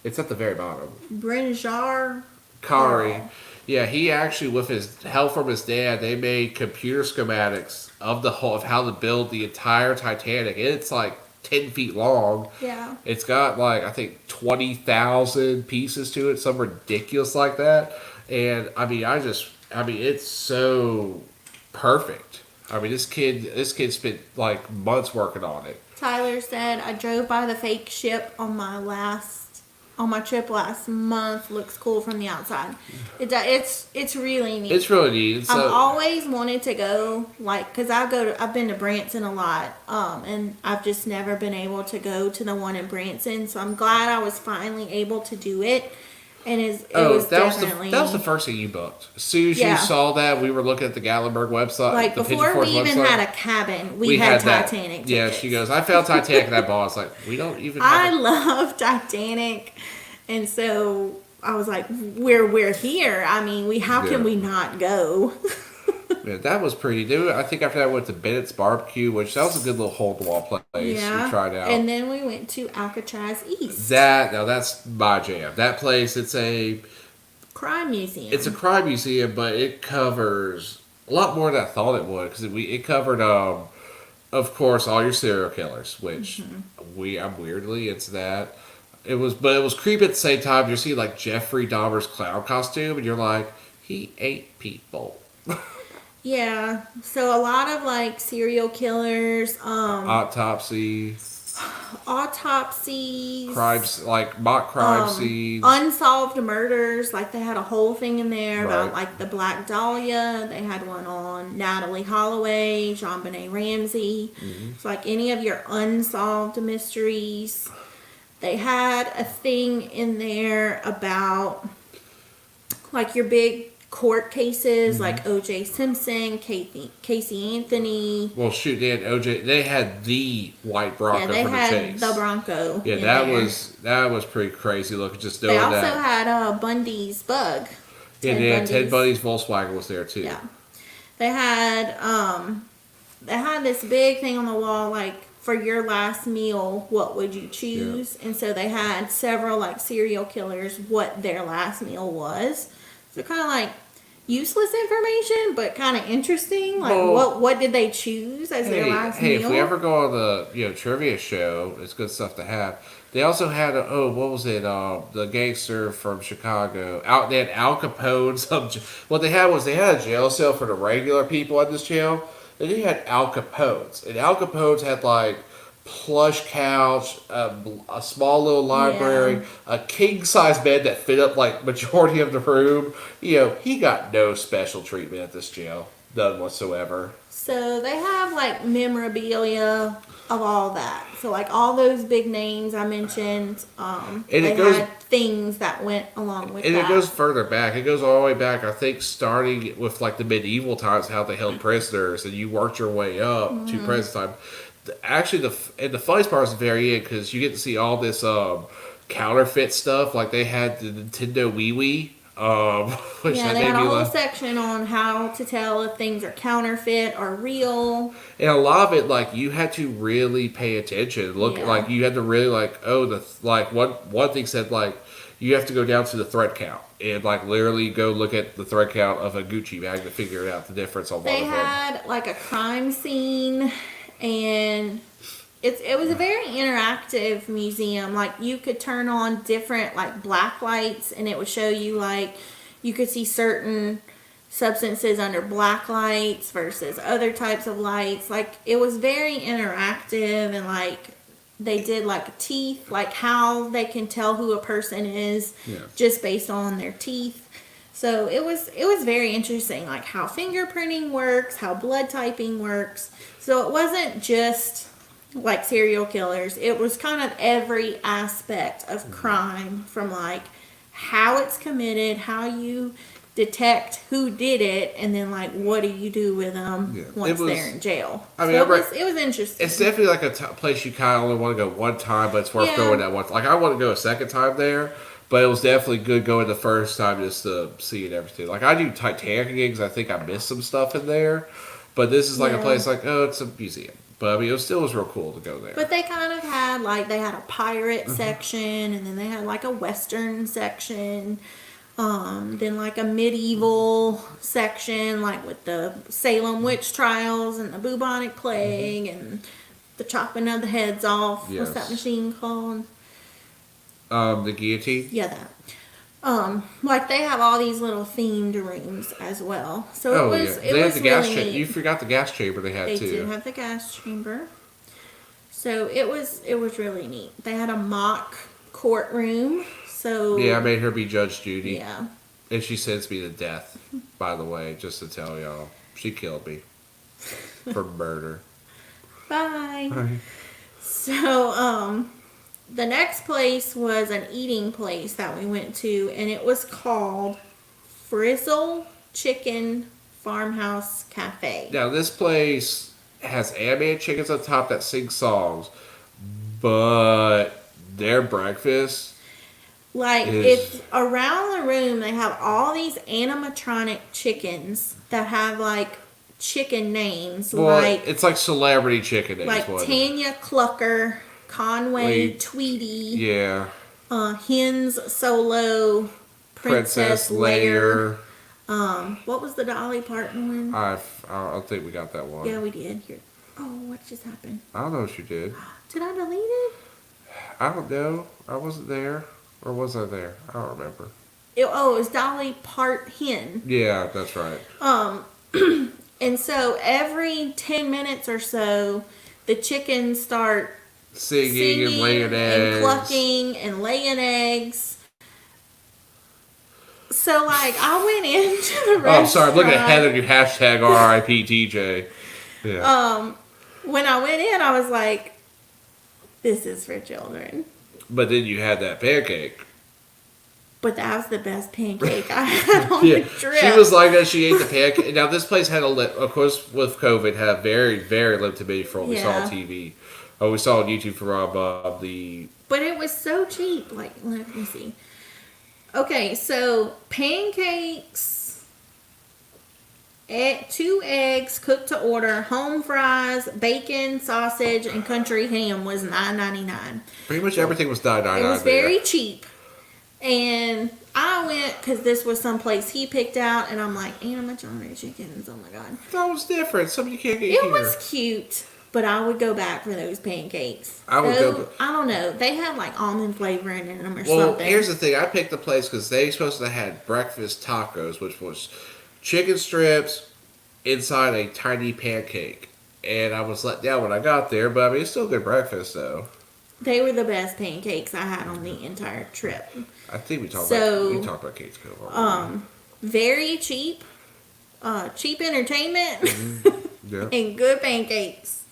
It's at the very bottom. Brinjar. Kari. Carl. Yeah, he actually, with his help from his dad, they made computer schematics of the whole of how to build the entire Titanic. It's like 10 feet long. Yeah. It's got like I think 20,000 pieces to it, some ridiculous like that. And I mean, it's so perfect. I mean, this kid spent like months working on it. Tyler said, I drove by the fake ship on my trip last month. Looks cool from the outside. It's really neat. It's really neat. It's I've always wanted to go, like, cause I've been to Branson a lot, and I've just never been able to go to the one in Branson. So I'm glad I was finally able to do it. And it was definitely that was the first thing you booked. As soon as Yeah. you saw that, we were looking at the Gatlinburg website. like the before Pigeon Forge we even website. had a cabin, we had that. Titanic. Yeah, tickets. she goes, I found Titanic and I bought. It's like we don't even. I Have love Titanic, and so I was like, we're here. I mean, how can Yeah. we not go? Yeah, that was pretty. Dude, I think after that, I went to Bennett's Barbecue, which that was a good little hole in the wall place. We tried out. And then we went to Alcatraz East That's my jam. That place, it's a Crime Museum. crime museum, but it covers a lot more than I thought it would because it covered, of course, all your serial killers, which I'm weirdly into that. But it was creepy at the same time. You're seeing like Jeffrey Dahmer's clown costume, and you're like, he ate people. Yeah. So a lot of like serial killers, autopsies, crimes like mock crime scenes. unsolved murders. Like they had a whole thing in there about Right. like the Black Dahlia. They had one on Natalie Holloway, JonBenet Ramsey. It's like any of your unsolved mysteries. They had a thing in there about like your big court cases, like O.J. Simpson, Casey Anthony. Well, shoot, they had OJ. They had the white Bronco Yeah, they from the had chase. the Bronco. Yeah, in that was pretty crazy looking. Just doing They also that. had Bundy's Bug. Yeah, Ted Bundy's Volkswagen was there too. Yeah, they had this big thing on the wall like, for your last meal, what would you choose? And so they had several like serial killers, what their last meal was. So kind of like useless information, but kind of interesting. Like Well, what did they choose as their last meal? if we ever go on the trivia show, it's good stuff to have. They also had what was it? The gangster from Chicago. They had Al Capone. What they had a jail cell for the regular people at this jail. And they had Al Capone's, and Al Capone's had like plush couch, a small little library, a king size bed that fit up like majority of the room. He got no special treatment at this jail, none whatsoever. So they have like memorabilia of all that. So like all those big names I mentioned, they had things that went along with And that. it goes further back. It goes all the way back, I think, starting with like the medieval times, how they held prisoners, and you worked your way up to present time. actually the funniest part is the very end because you get to see all this counterfeit stuff. Like they had the Nintendo Wii Wii. Which Yeah, that they made had a me whole laugh. section on how to tell if things are counterfeit or real. And a lot of it, like you had to really pay attention. Look, Yeah. like you had to really like one thing said like you have to go down to the thread count and like literally go look at the thread count of a Gucci bag to figure out the difference on They one of them. had like a crime scene, and it was a very interactive museum. Like you could turn on different like black lights, and it would show you like you could see certain substances under black lights versus other types of lights. Like it was very interactive, and like they did like teeth, like how they can tell who a person is Yeah. just based on their teeth. So it was very interesting, like how fingerprinting works, how blood typing works. So it wasn't just like serial killers. It was kind of every aspect of crime, from like how it's committed, how you detect who did it, and then like what do you do with them Yeah. once It was- they're in jail. I mean, so it was interesting. It's definitely like a place you kind of only want to go one time, but it's worth Yeah. going that once. Like I want to go a second time there, but it was definitely good going the first time just to see it and everything. Like I do Titanic gigs. I think I missed some stuff in there, but this is like a Yeah. place like it's a museum. But I mean, it still was real cool to go there. But they kind of had like they had a pirate Mm-hmm. section, and then they had like a western section, then like a medieval section, like with the Salem witch trials and the bubonic plague and the chopping of the heads off. What's that Yes. machine called? The guillotine. Yeah, that. Like they have all these little themed rooms as well. So Oh it was yeah, it they was had the gas really chamber. neat. You forgot the gas chamber they had They too. do have the gas chamber. So it was really neat. They had a mock courtroom. So Yeah, I made her be Judge Judy, yeah. and she sends me to death. By the way, just to tell y'all, she killed me for murder. Bye. So the next place was an eating place that we went to, and it was called Frizzle Chicken Farmhouse Cafe. Now this place has animated chickens on top that sing songs, but their breakfast. Like Is- it's around the room, they have all these animatronic chickens that have like chicken names, Well, like it's like celebrity chicken. like what? Tanya Clucker, Conway Wait. Tweety, Yeah, Hens Solo, Princess Lair. Layer. What was the Dolly Parton one? I don't think we got that one. Yeah, we did. Here. Oh, what just happened? I don't know what you did. Did I delete it? I don't know. I wasn't there. Or was I there? I don't remember. It was Dolly Part Hen. Yeah, that's right. And so every 10 minutes or so, the chickens start Singing and laying eggs. and clucking and laying eggs. So, like, I went into the restaurant. Oh, I'm sorry. Look at Heather, you hashtag RIPTJ. Yeah. When I went in, I was like, this is for children. But then you had that pancake. But that was the best pancake I had on Yeah. the trip. She was like that. She ate the pancake. Now, this place had of course, with COVID, had very, very limited menu for what we saw Yeah. on TV. Oh, we saw on YouTube from the. But it was so cheap. Like, let me see. Okay, so pancakes, 2 eggs cooked to order, home fries, bacon, sausage, and country ham was $9.99. Pretty much everything was $9.99. It was very cheap. And I went because this was someplace he picked out, and I'm like, animatronic chickens, oh my god. That was different. Something you can't get It here. was cute, but I would go back for those pancakes. I would Though, go- I don't know. They had like almond flavoring in them or Well, something. here's the thing. I picked the place because they supposed to had breakfast tacos, which was chicken strips inside a tiny pancake. And I was let down when I got there, but I mean, it's still good breakfast, though. They were the best pancakes I had on the entire trip. I think we talked So, about Kate's Cove already. Very cheap. Cheap entertainment Yeah. and good pancakes.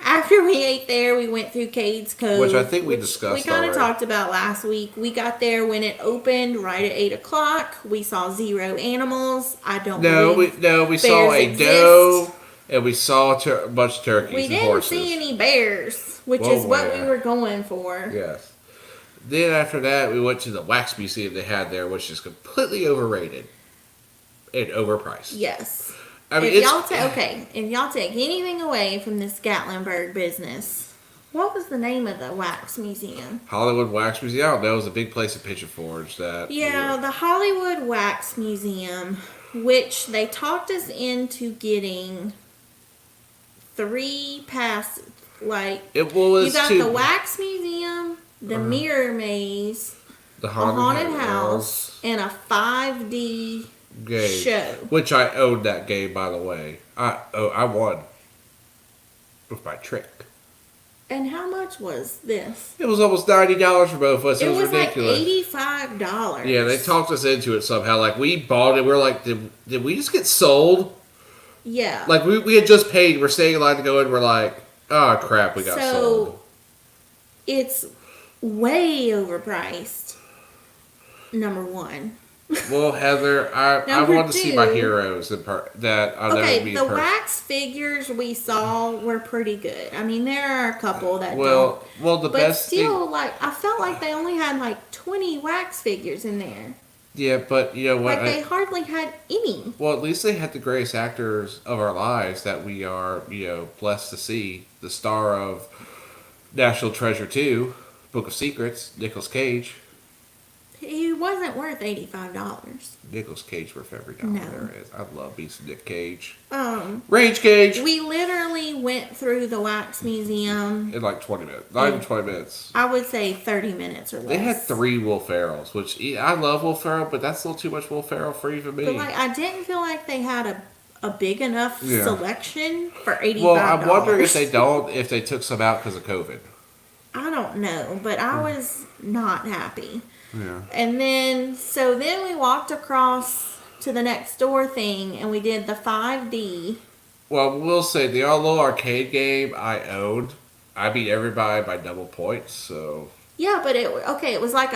After we ate there, we went through Cades Cove. Which I think we discussed We kind of already. talked about last week. We got there when it opened right at 8 o'clock. We saw 0 animals. I don't No, believe we saw a bears doe And we saw a bunch of turkeys We and didn't horses. see any bears, which Whoa, is what we where? were going for. Yes. Then after that, we went to the wax museum they had there, which is completely overrated and overpriced. Yes. I mean, if it's y'all take anything away from this Gatlinburg business, what was the name of the wax museum? Hollywood Wax Museum. I don't know. It was a big place in Pigeon Forge. Yeah, the Hollywood Wax Museum, which they talked us into getting 3 passes. Like, It was you got the Wax Museum, the Mirror Maze, the a haunted house, and a 5D game, show. which I owned that game, by the way. I won with my trick. And how much was this? It was almost $90 for both of us. It was ridiculous. Like $85. Yeah, they talked us into it somehow. Like, we bought it. We're like, did we just get sold? Yeah. Like, we had just paid. We're staying in line to go in. We're like, oh, crap, we got sold. It's way overpriced. Number one. Well, Heather, I Number wanted to see my two. heroes that I know Okay, would be the wax figures we saw were pretty good. I mean, there are a couple that well, the but best still, thing, like, I felt like they only had like 20 wax figures in there. yeah, but you know what? Like, they hardly had any. Well, at least they had the greatest actors of our lives that we are, blessed to see. The star of National Treasure 2, Book of Secrets, Nicolas Cage. He wasn't worth $85. Nicolas Cage worth every dollar No. there is. I love me some Nick Cage. Um, Rage Cage! we literally went through the wax museum. In like 20 minutes. Not even 20 minutes. I would say 30 minutes or less. They had 3 Will Ferrells, which I love Will Ferrell, but that's a little too much Will Ferrell for even me. But like, I didn't feel like they had a big enough Yeah. selection for $85. Well, I'm wondering if they took some out because of COVID. I don't know, but I was not happy. Yeah. And then we walked across to the next door thing, and we did the 5D. Well, we'll say the little arcade game I owned. I beat everybody by double points, so. Yeah, but it was like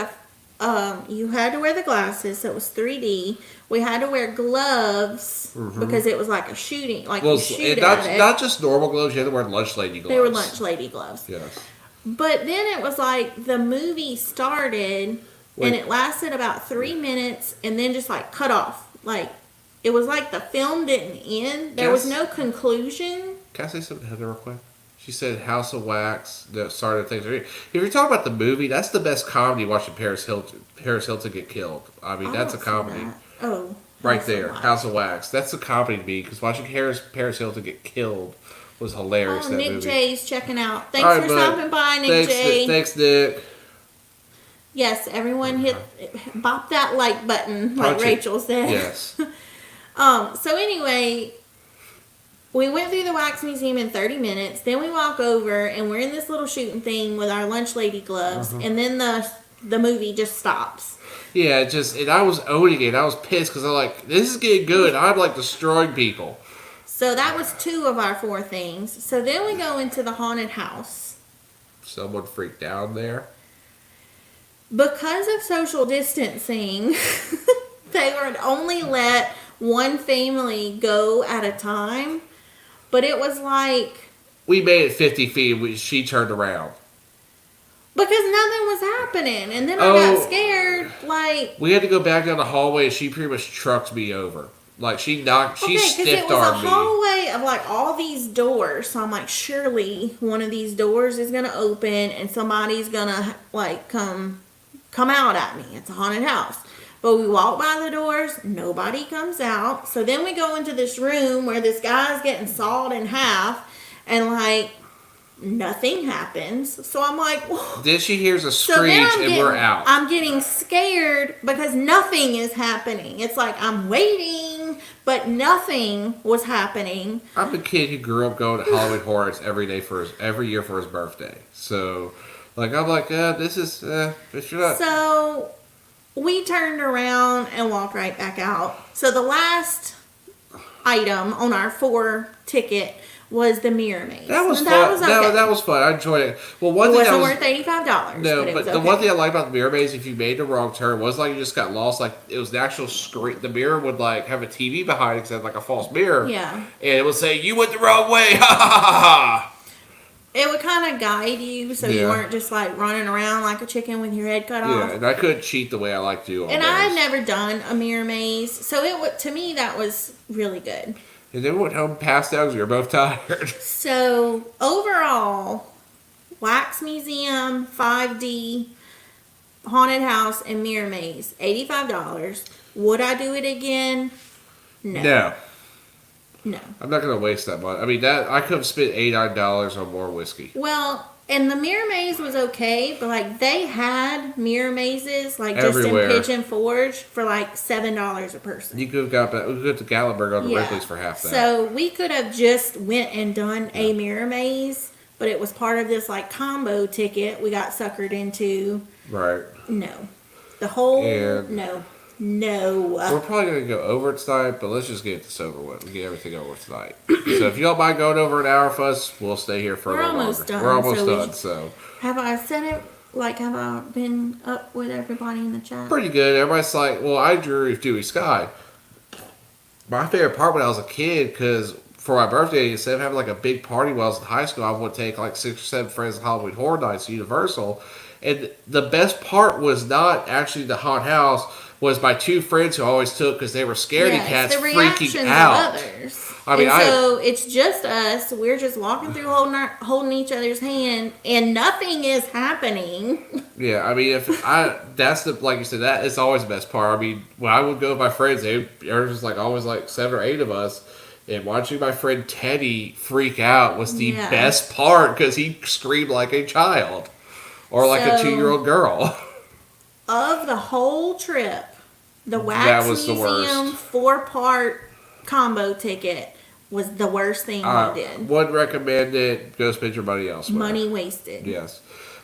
you had to wear the glasses, so it was 3D. We had to wear gloves because it was like a shooting, like you shoot at it. Not just normal gloves, you had to wear lunch lady gloves. They were lunch lady gloves. Yes. But then it was like the movie started and it lasted about 3 minutes and then just like cut off. Like, it was like the film didn't end. There was no conclusion. Can I say something to Heather real quick? She said House of Wax that started things. If you're talking about the movie, that's the best comedy watching Paris Hilton get killed. I mean, that's a comedy. Oh. Right there, House of Wax. That's a comedy to me because watching Paris Hilton get killed was hilarious. Oh, that Nick movie. J's checking out. Thanks All right, for bud. stopping by, Nick J. Thanks, Nick. Yes, everyone bop that like button, like Punch it. Rachel said. Yes. So anyway, we went through the wax museum in 30 minutes. Then we walk over and we're in this little shooting thing with our lunch lady gloves, and then the movie just stops. Yeah, and I was owning it. I was pissed because I'm like, this is getting good. I'm like destroying people. So that was 2 of our 4 things. So then we go into the haunted house. Someone freaked out there. Because of social distancing, they would only let one family go at a time. But it was like... We made it 50 feet. She turned around. Because nothing was happening. And then I got scared. Like... We had to go back down the hallway and she pretty much trucked me over. Like, she stiff-armed me. Okay, because it was a hallway of, like, all these doors. So I'm like, surely one of these doors is going to open and somebody's going to, like, come out at me. It's a haunted house. But we walk by the doors. Nobody comes out. So then we go into this room where this guy's getting sawed in half. And, like, nothing happens. So I'm like, whoa. Then she hears a screech we're out. I'm getting scared because nothing is happening. It's like I'm waiting, but nothing was happening. I'm a kid who grew up going to Halloween Horrors every year for his birthday. So, like, I'm like, this is, if you're not. So we turned around and walked right back out. So the last item on our 4 ticket was the Mirror Maze. That was And fun. was okay. That was fun. I enjoyed it. Well, one It thing wasn't worth $85. no, but it but was the okay. one thing I liked about the Mirror Maze, if you made the wrong turn, was like you just got lost. Like it was the actual screen. The mirror would like have a TV behind it, instead of like a false mirror. Yeah. And it would say, "You went the wrong way." Ha ha ha ha. It would kind of guide you, so you Yeah. weren't just like running around like a chicken with your head cut Yeah, off. and I couldn't cheat the way I like to. On And those. I had never done a mirror maze, so it would, to me that was really good. And then we went home, passed out because we were both tired. So overall, Wax Museum, 5D, Haunted House, and Mirror Maze, $85. Would I do it again? No. No. I'm not gonna waste that much. I mean, that I could have spent $8-9 on more whiskey. Well, and the Mirror Maze was okay, but like they had mirror mazes like Everywhere. just in Pigeon Forge for like $7 a person. You could have got that. We could have to Gatlinburg on the Yeah. Ripley's for half that. So we could have just went and done a mirror maze, but it was part of this like combo ticket we got suckered into. Right. No. The whole And- no. We're probably going to go over it tonight, but let's just get this over with. We get everything over with tonight. So if you don't mind going over an hour for us, we'll stay here for We're a little almost longer. done, We're almost so we done, just- so. Have I said it? Like, have I been up with everybody in the chat? Pretty good. Everybody's like, well, I drew Dewey Sky. My favorite part when I was a kid, because for my birthday, instead of having like a big party when I was in high school, I would take like 6 or 7 friends to Halloween Horror Nights at Universal. And the best part was not actually the haunted house, was my 2 friends who I always took because they were scaredy Yes, cats the reactions freaking out. Of others. I mean, and so it's just us. We're just walking through holding each other's hand, and nothing is happening. Yeah, I mean, that's the, like you said, that is always the best part. I mean, when I would go with my friends, there was just like always like 7 or 8 of us, and watching my friend Teddy freak out was the Yeah. best part because he screamed like a child or like a So- 2-year-old girl. Of the whole trip, the That Wax was the Museum worst. 4-part combo ticket was the worst thing we did. Wouldn't recommend it. Go spend your money elsewhere. Money wasted. Yes.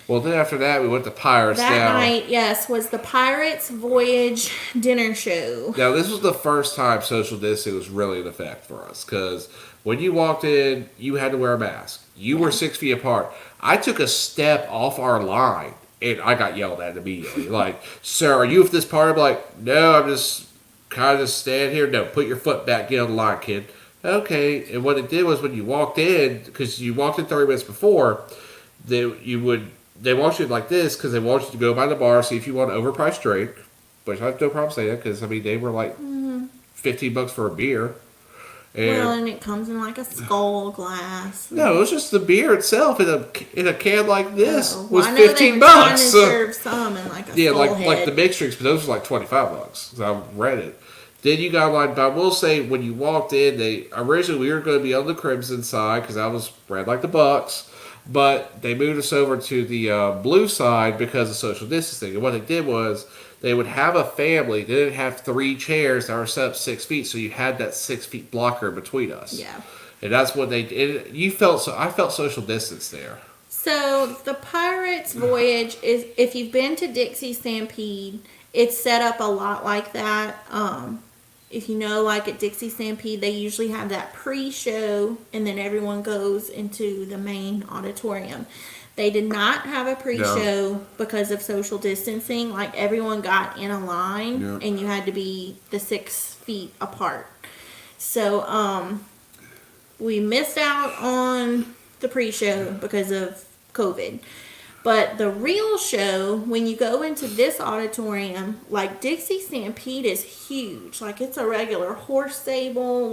Well, then after that, we went to Pirates. That night, yes, was the Pirates Voyage dinner show. Now, this was the first time social distancing was really in effect for us because when you walked in, you had to wear a mask. You were 6 feet apart. I took a step off our line and I got yelled at immediately. Like, sir, are you with this party? I'm like, no, I'm just kind of standing here. No, put your foot back, get on the line, kid. Okay. And what it did was when you walked in, because you walked in 30 minutes before, they want you like this because they want you to go by the bar, see if you want an overpriced drink, which I have no problem saying that because, I mean, they were like $15 for a beer. Well, and it comes in like a skull glass. No, it was just the beer itself in a can like this Oh, was well, I know they $15. were trying to serve some in like a Yeah, skull like head. the mixed drinks, but those were like $25. So I read it. Then you got line, but I will say when you walked in, originally we were going to be on the Crimson side because I was red like the Bucks, but they moved us over to the blue side because of social distancing. And what they did was they would have a family. They didn't have 3 chairs that were set up 6 feet, so you had that 6 feet blocker between us. Yeah. And that's what they did. I felt social distance there. So the Pirates Voyage is, if you've been to Dixie Stampede, it's set up a lot like that. If you know, like at Dixie Stampede, they usually have that pre-show, and then everyone goes into the main auditorium. They did not have a pre-show because of social distancing. Like, everyone got in a line, and you had to be the 6 feet apart. So, we missed out on the pre-show because of COVID. But the real show, when you go into this auditorium, like Dixie Stampede is huge. Like, it's a regular horse stable,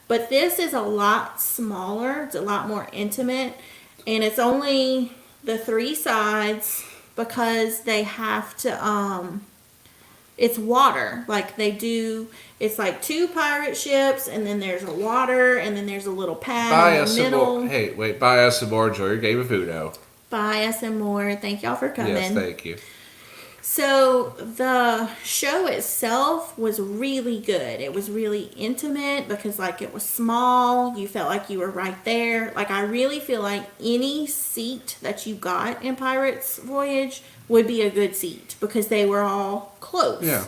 but this is a lot smaller. It's a lot more intimate. And it's only the 3 sides because they have to, it's water. Like, it's like 2 pirate ships, and then there's a water, and then there's a little pad in the middle. Buy us some more. Enjoy your game of Uno. Buy us some more. Thank y'all for coming. Yes, thank you. So the show itself was really good. It was really intimate because like it was small. You felt like you were right there. Like, I really feel like any seat that you got in Pirates Voyage would be a good seat because they were all close. Yeah.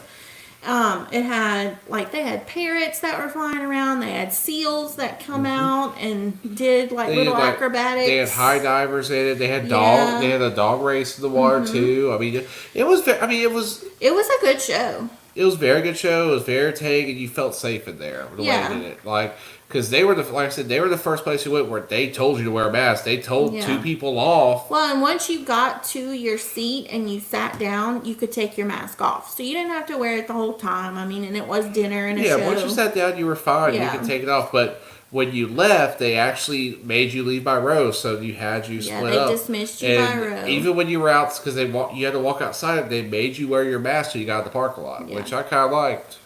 It had they had parrots that were flying around. They had seals that come out and did like little acrobatics. They had high divers in it. They had Yeah. They had a dog race in the water too. I mean, it was. I mean, it was. It was a good show. It was a very good show. It was very entertaining, and you felt safe in there the way they did it. Like, because they were like I said, they were the first place you went where they told you to wear a mask. They told two people off. Well, and once you got to your seat and you sat down, you could take your mask off, so you didn't have to wear it the whole time. I mean, and it was dinner and a show. Once you sat down, you were fine. You could take it off, but when you left, they actually made you leave by rows, so you had you split up. They dismissed you by row. Even when you were out, because you had to walk outside, they made you wear your mask till you got to the parking lot, which I kind of liked.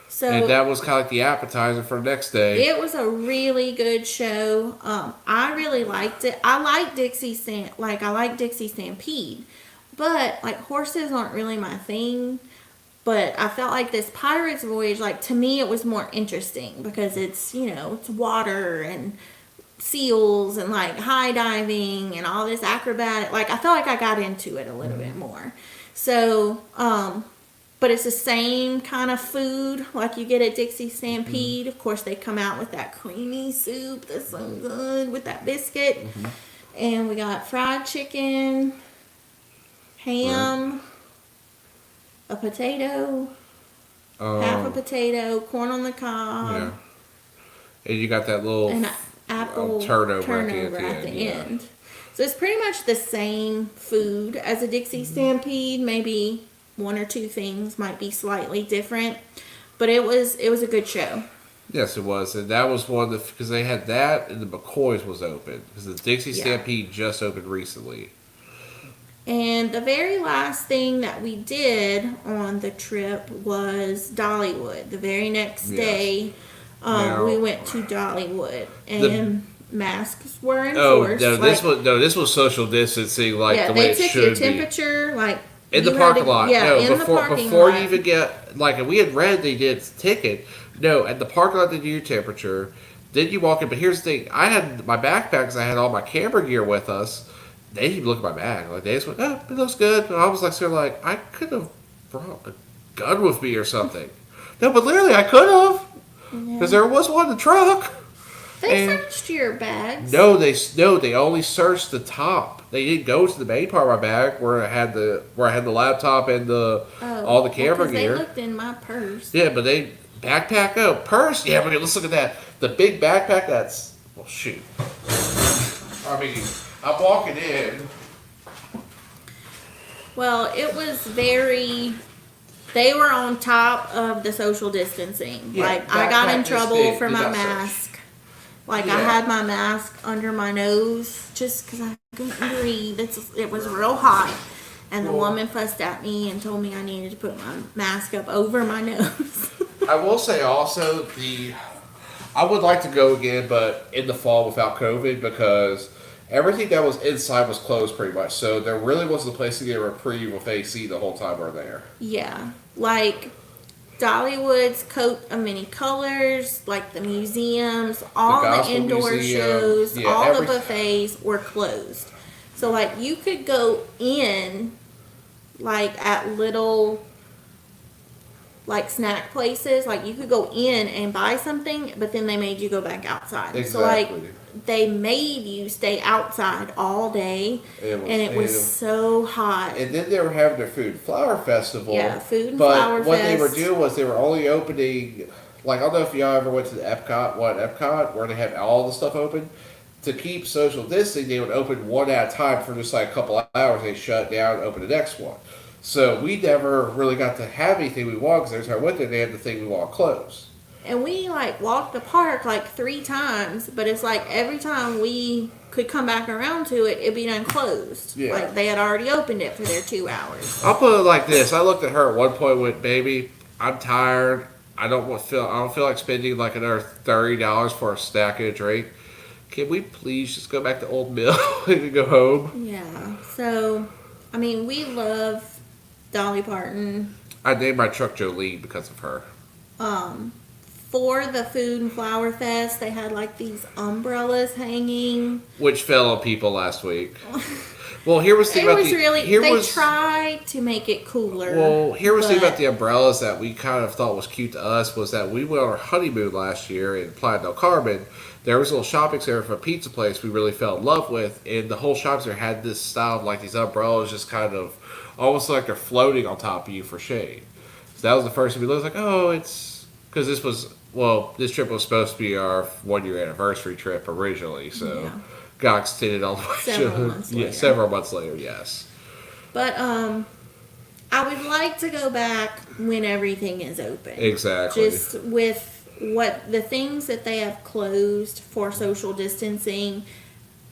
So, and that was kind of like the appetizer for the next day. It was a really good show. I really liked it. I like I like Dixie Stampede, but like horses aren't really my thing. But I felt like this Pirates Voyage, like to me, it was more interesting because it's it's water and seals and like high diving and all this acrobatic. Like I felt like I got into it a little bit more. So, but it's the same kind of food like you get at Dixie Stampede. Of course, they come out with that creamy soup that's so good with that biscuit. And we got fried chicken, ham, a potato, half a potato, corn on the cob. Yeah. And you got that little apple turnover at the end. So it's pretty much the same food as a Dixie Stampede. Maybe one or two things might be slightly different, but it was a good show. Yes, it was, and that was one of the because they had that and the McCoy's was open because the Dixie Stampede just opened recently. And the very last thing that we did on the trip was Dollywood. The very next day, we went to Dollywood, and masks were enforced. This was social distancing, like the way it should be. They took your temperature, like in the parking lot. Before lot. you even get and we had read they did ticket. No, at the parking lot they do your temperature. Then you walk in. But here's the thing: I had my backpack because I had all my camera gear with us. They didn't even look at my bag. Like they just went, "Oh, it looks good." And I was like, I could have brought a gun with me or something. No, but literally, I could have because there was one in the truck. They searched your bags. No, they only searched the top. They didn't go to the main part of my bag where I had the laptop and all the camera gear. They looked in my purse. Yeah, but they backpack purse. Yeah, but let's look at that. The big backpack. That's shoot. I mean. I'm walking in. Well, it was very. They were on top of the social distancing. Yeah, I got in trouble for my mask. I had my mask under my nose just because I couldn't breathe. It was real hot. And the woman fussed at me and told me I needed to put my mask up over my nose. I will say also, I would like to go again, but in the fall without COVID because everything that was inside was closed pretty much. So there really wasn't a place to get a reprieve with AC the whole time we were there. Yeah. Like Dollywood's coat of many colors, like the museums, all the indoor shows, all the buffets were closed. So like you could go in like at little like snack places, like you could go in and buy something, but then they made you go back outside. Exactly. So like they made you stay outside all day, and it was so hot. And then they were having their Food and Flower Festival. Yeah, Food and Flower Fest. But what they were doing was they were only opening, like I don't know if y'all ever went to the Epcot, where they had all the stuff open. To keep social distancing, they would open one at a time for just like a couple hours. They shut down and open the next one. So we never really got to have anything we wanted because every time I went there, they had the thing we want closed. And we like walked the park like 3 times, but it's like every time we could come back around to it, it'd be done closed. Yeah. Like they had already opened it for their 2 hours. I'll put it like this: I looked at her at one point and went, "Baby, I'm tired. I don't feel like spending like another $30 for a snack and a drink. Can we please just go back to Old Mill and go home?" Yeah. So, I mean, we love Dolly Parton. I named my truck Jolene because of her. For the Food and Flower Fest, they had like these umbrellas hanging. Which fell on people last week. Well, here was the thing It about was the really, here they was tried to make it cooler. well here was the thing but about the umbrellas that we kind of thought was cute to us was that we went on our honeymoon last year in Playa del Carmen. There was a little shopping center for a pizza place we really fell in love with, and the whole shopping center had this style of like these umbrellas, just kind of almost like they're floating on top of you for shade. So that was the first thing we looked like. Oh, it's because this trip was supposed to be our 1 year anniversary trip originally, so. Yeah. Got extended all the way Several months later. several months later, yes. But I would like to go back when everything is open. Exactly. Just with what the things that they have closed for social distancing,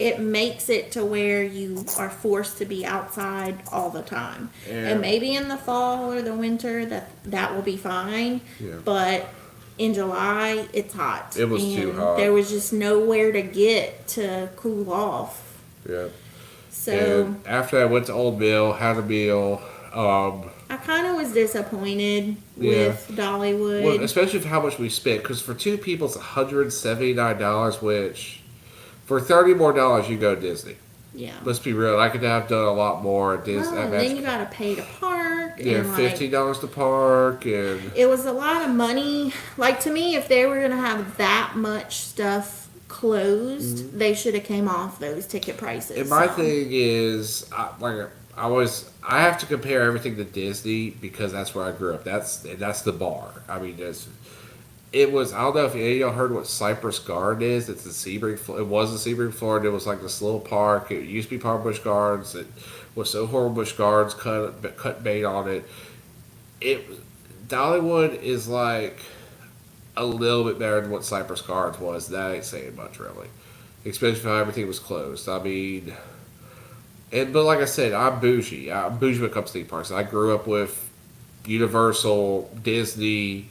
it makes it to where you are forced to be outside all the time. And maybe in the fall or the winter that will be fine. Yeah. But in July, it's hot. It was too hot. There was just nowhere to get to cool off. Yeah. So And after I went to Old Mill, had a meal. I kind of was disappointed Yeah. with Dollywood. Well, especially for how much we spent, because for two people it's $179, which for $30 more you go to Disney. Yeah. Let's be real. I could have done a lot more at Disney. Well, and then you gotta pay to park. Yeah, and $15 to park, and it was a lot of money. Like, to me, if they were gonna have that much stuff closed, they should have came off those ticket prices. And my some. thing is, I have to compare everything to Disney because that's where I grew up. That's the bar. I mean, it was. I don't know if any of y'all heard what Cypress Garden is. It's in Sebring. It was in Sebring, Florida. It was like this little park. It used to be part of Busch Gardens. It was so horrible. Busch Gardens cut bait on it. Dollywood is like a little bit better than what Cypress Gardens was. That ain't saying much, really. Especially if everything was closed. I mean, but like I said, I'm bougie. I'm bougie when it comes to theme parks. I grew up with Universal, Disney,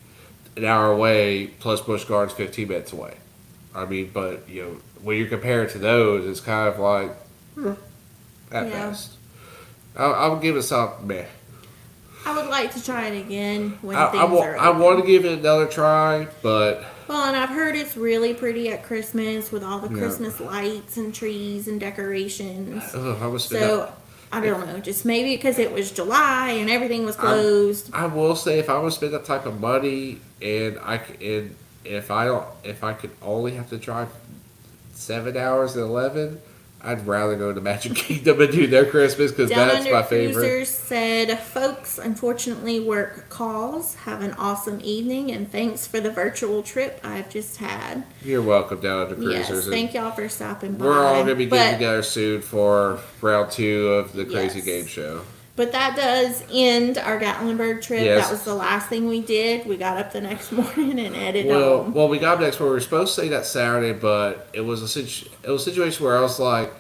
an hour away, plus Busch Gardens 15 minutes away. I mean, but when you compare it to those, it's kind of like at best. I would give it a solid meh. I would like to try it again when I things are open. I want to give it another try, but Well, and I've heard it's really pretty at Christmas with all the Christmas lights and trees and decorations. I was So, I don't know, just maybe because it was July and everything was closed. I will say, if I would spend that type of money, and if I could only have to drive 7 hours and 11, I'd rather go to Magic Kingdom and do their Christmas because Down that's Under my favorite. Cruisers said, folks, unfortunately, work calls. Have an awesome evening, and thanks for the virtual trip I've just had. You're welcome, Down Under Cruisers. Yes, thank y'all for stopping by. We're all going to be getting But- together soon for round 2 of the Crazy Yes. Game Show. But that does end our Gatlinburg trip. Yes. That was the last thing we did. We got up the next morning and headed home. Well, we got up next. We were supposed to say that Saturday, but it was a situation where I was like,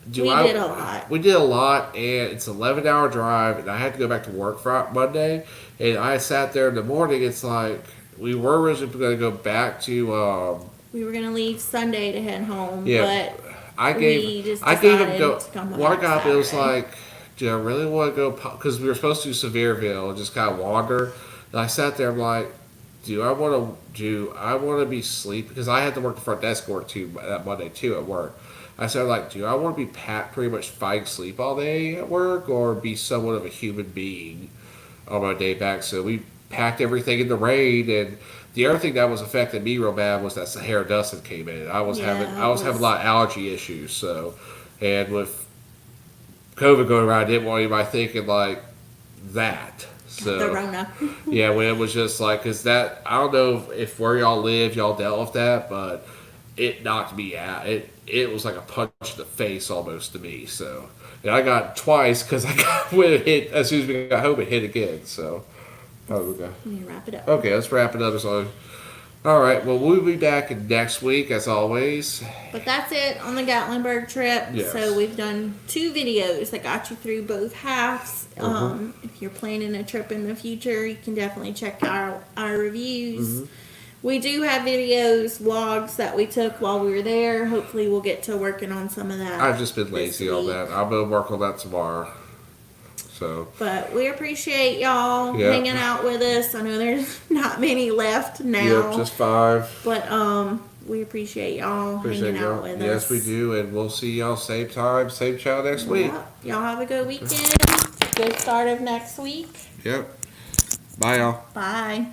We did a lot. We did a lot, and it's an 11-hour drive, and I had to go back to work Monday. And I sat there in the morning. It's like we were originally going to go back to. We were going to leave Sunday to head home, Yeah, but I we just gave him decided go. to come When I back got up, it was Saturday. like, do I really want to go? Because we were supposed to do Sevierville and just kind of wander. And I sat there, I'm like, do I want to be asleep? Because I had to work the front desk work too that Monday too at work. I said, like, do I want to be pretty much fighting sleep all day at work, or be somewhat of a human being on my day back? So we packed everything in the rain, and the other thing that was affecting me real bad was that Sahara dust that came in. I was having a lot of allergy issues. So, and with COVID going around, I didn't want anybody thinking like that. So the Rona. yeah, when it was just like, because that, I don't know if where y'all live, y'all dealt with that, but it knocked me out. It was like a punch in the face almost to me. So, and I got it twice because when it hit, as soon as we got home, it hit again. So, okay. Let me wrap it up. Okay, let's wrap another song. All right, well, we'll be back next week as always. But that's it on the Gatlinburg trip. Yes. So we've done 2 videos that got you through both halves. If you're planning a trip in the future, you can definitely check out our reviews. We do have videos, vlogs that we took while we were there. Hopefully we'll get to working on some of that. I've just been this lazy on week. that. I'm going to work on that tomorrow. So, But we appreciate y'all Yeah. hanging out with us. I know there's not many left now. yep, just 5. But we appreciate y'all Appreciate hanging out y'all. with us. Yes, we do, and we'll see y'all same time, same channel next week. Yep. Y'all have a good weekend. Good start of next week. Yep. Bye, y'all. Bye.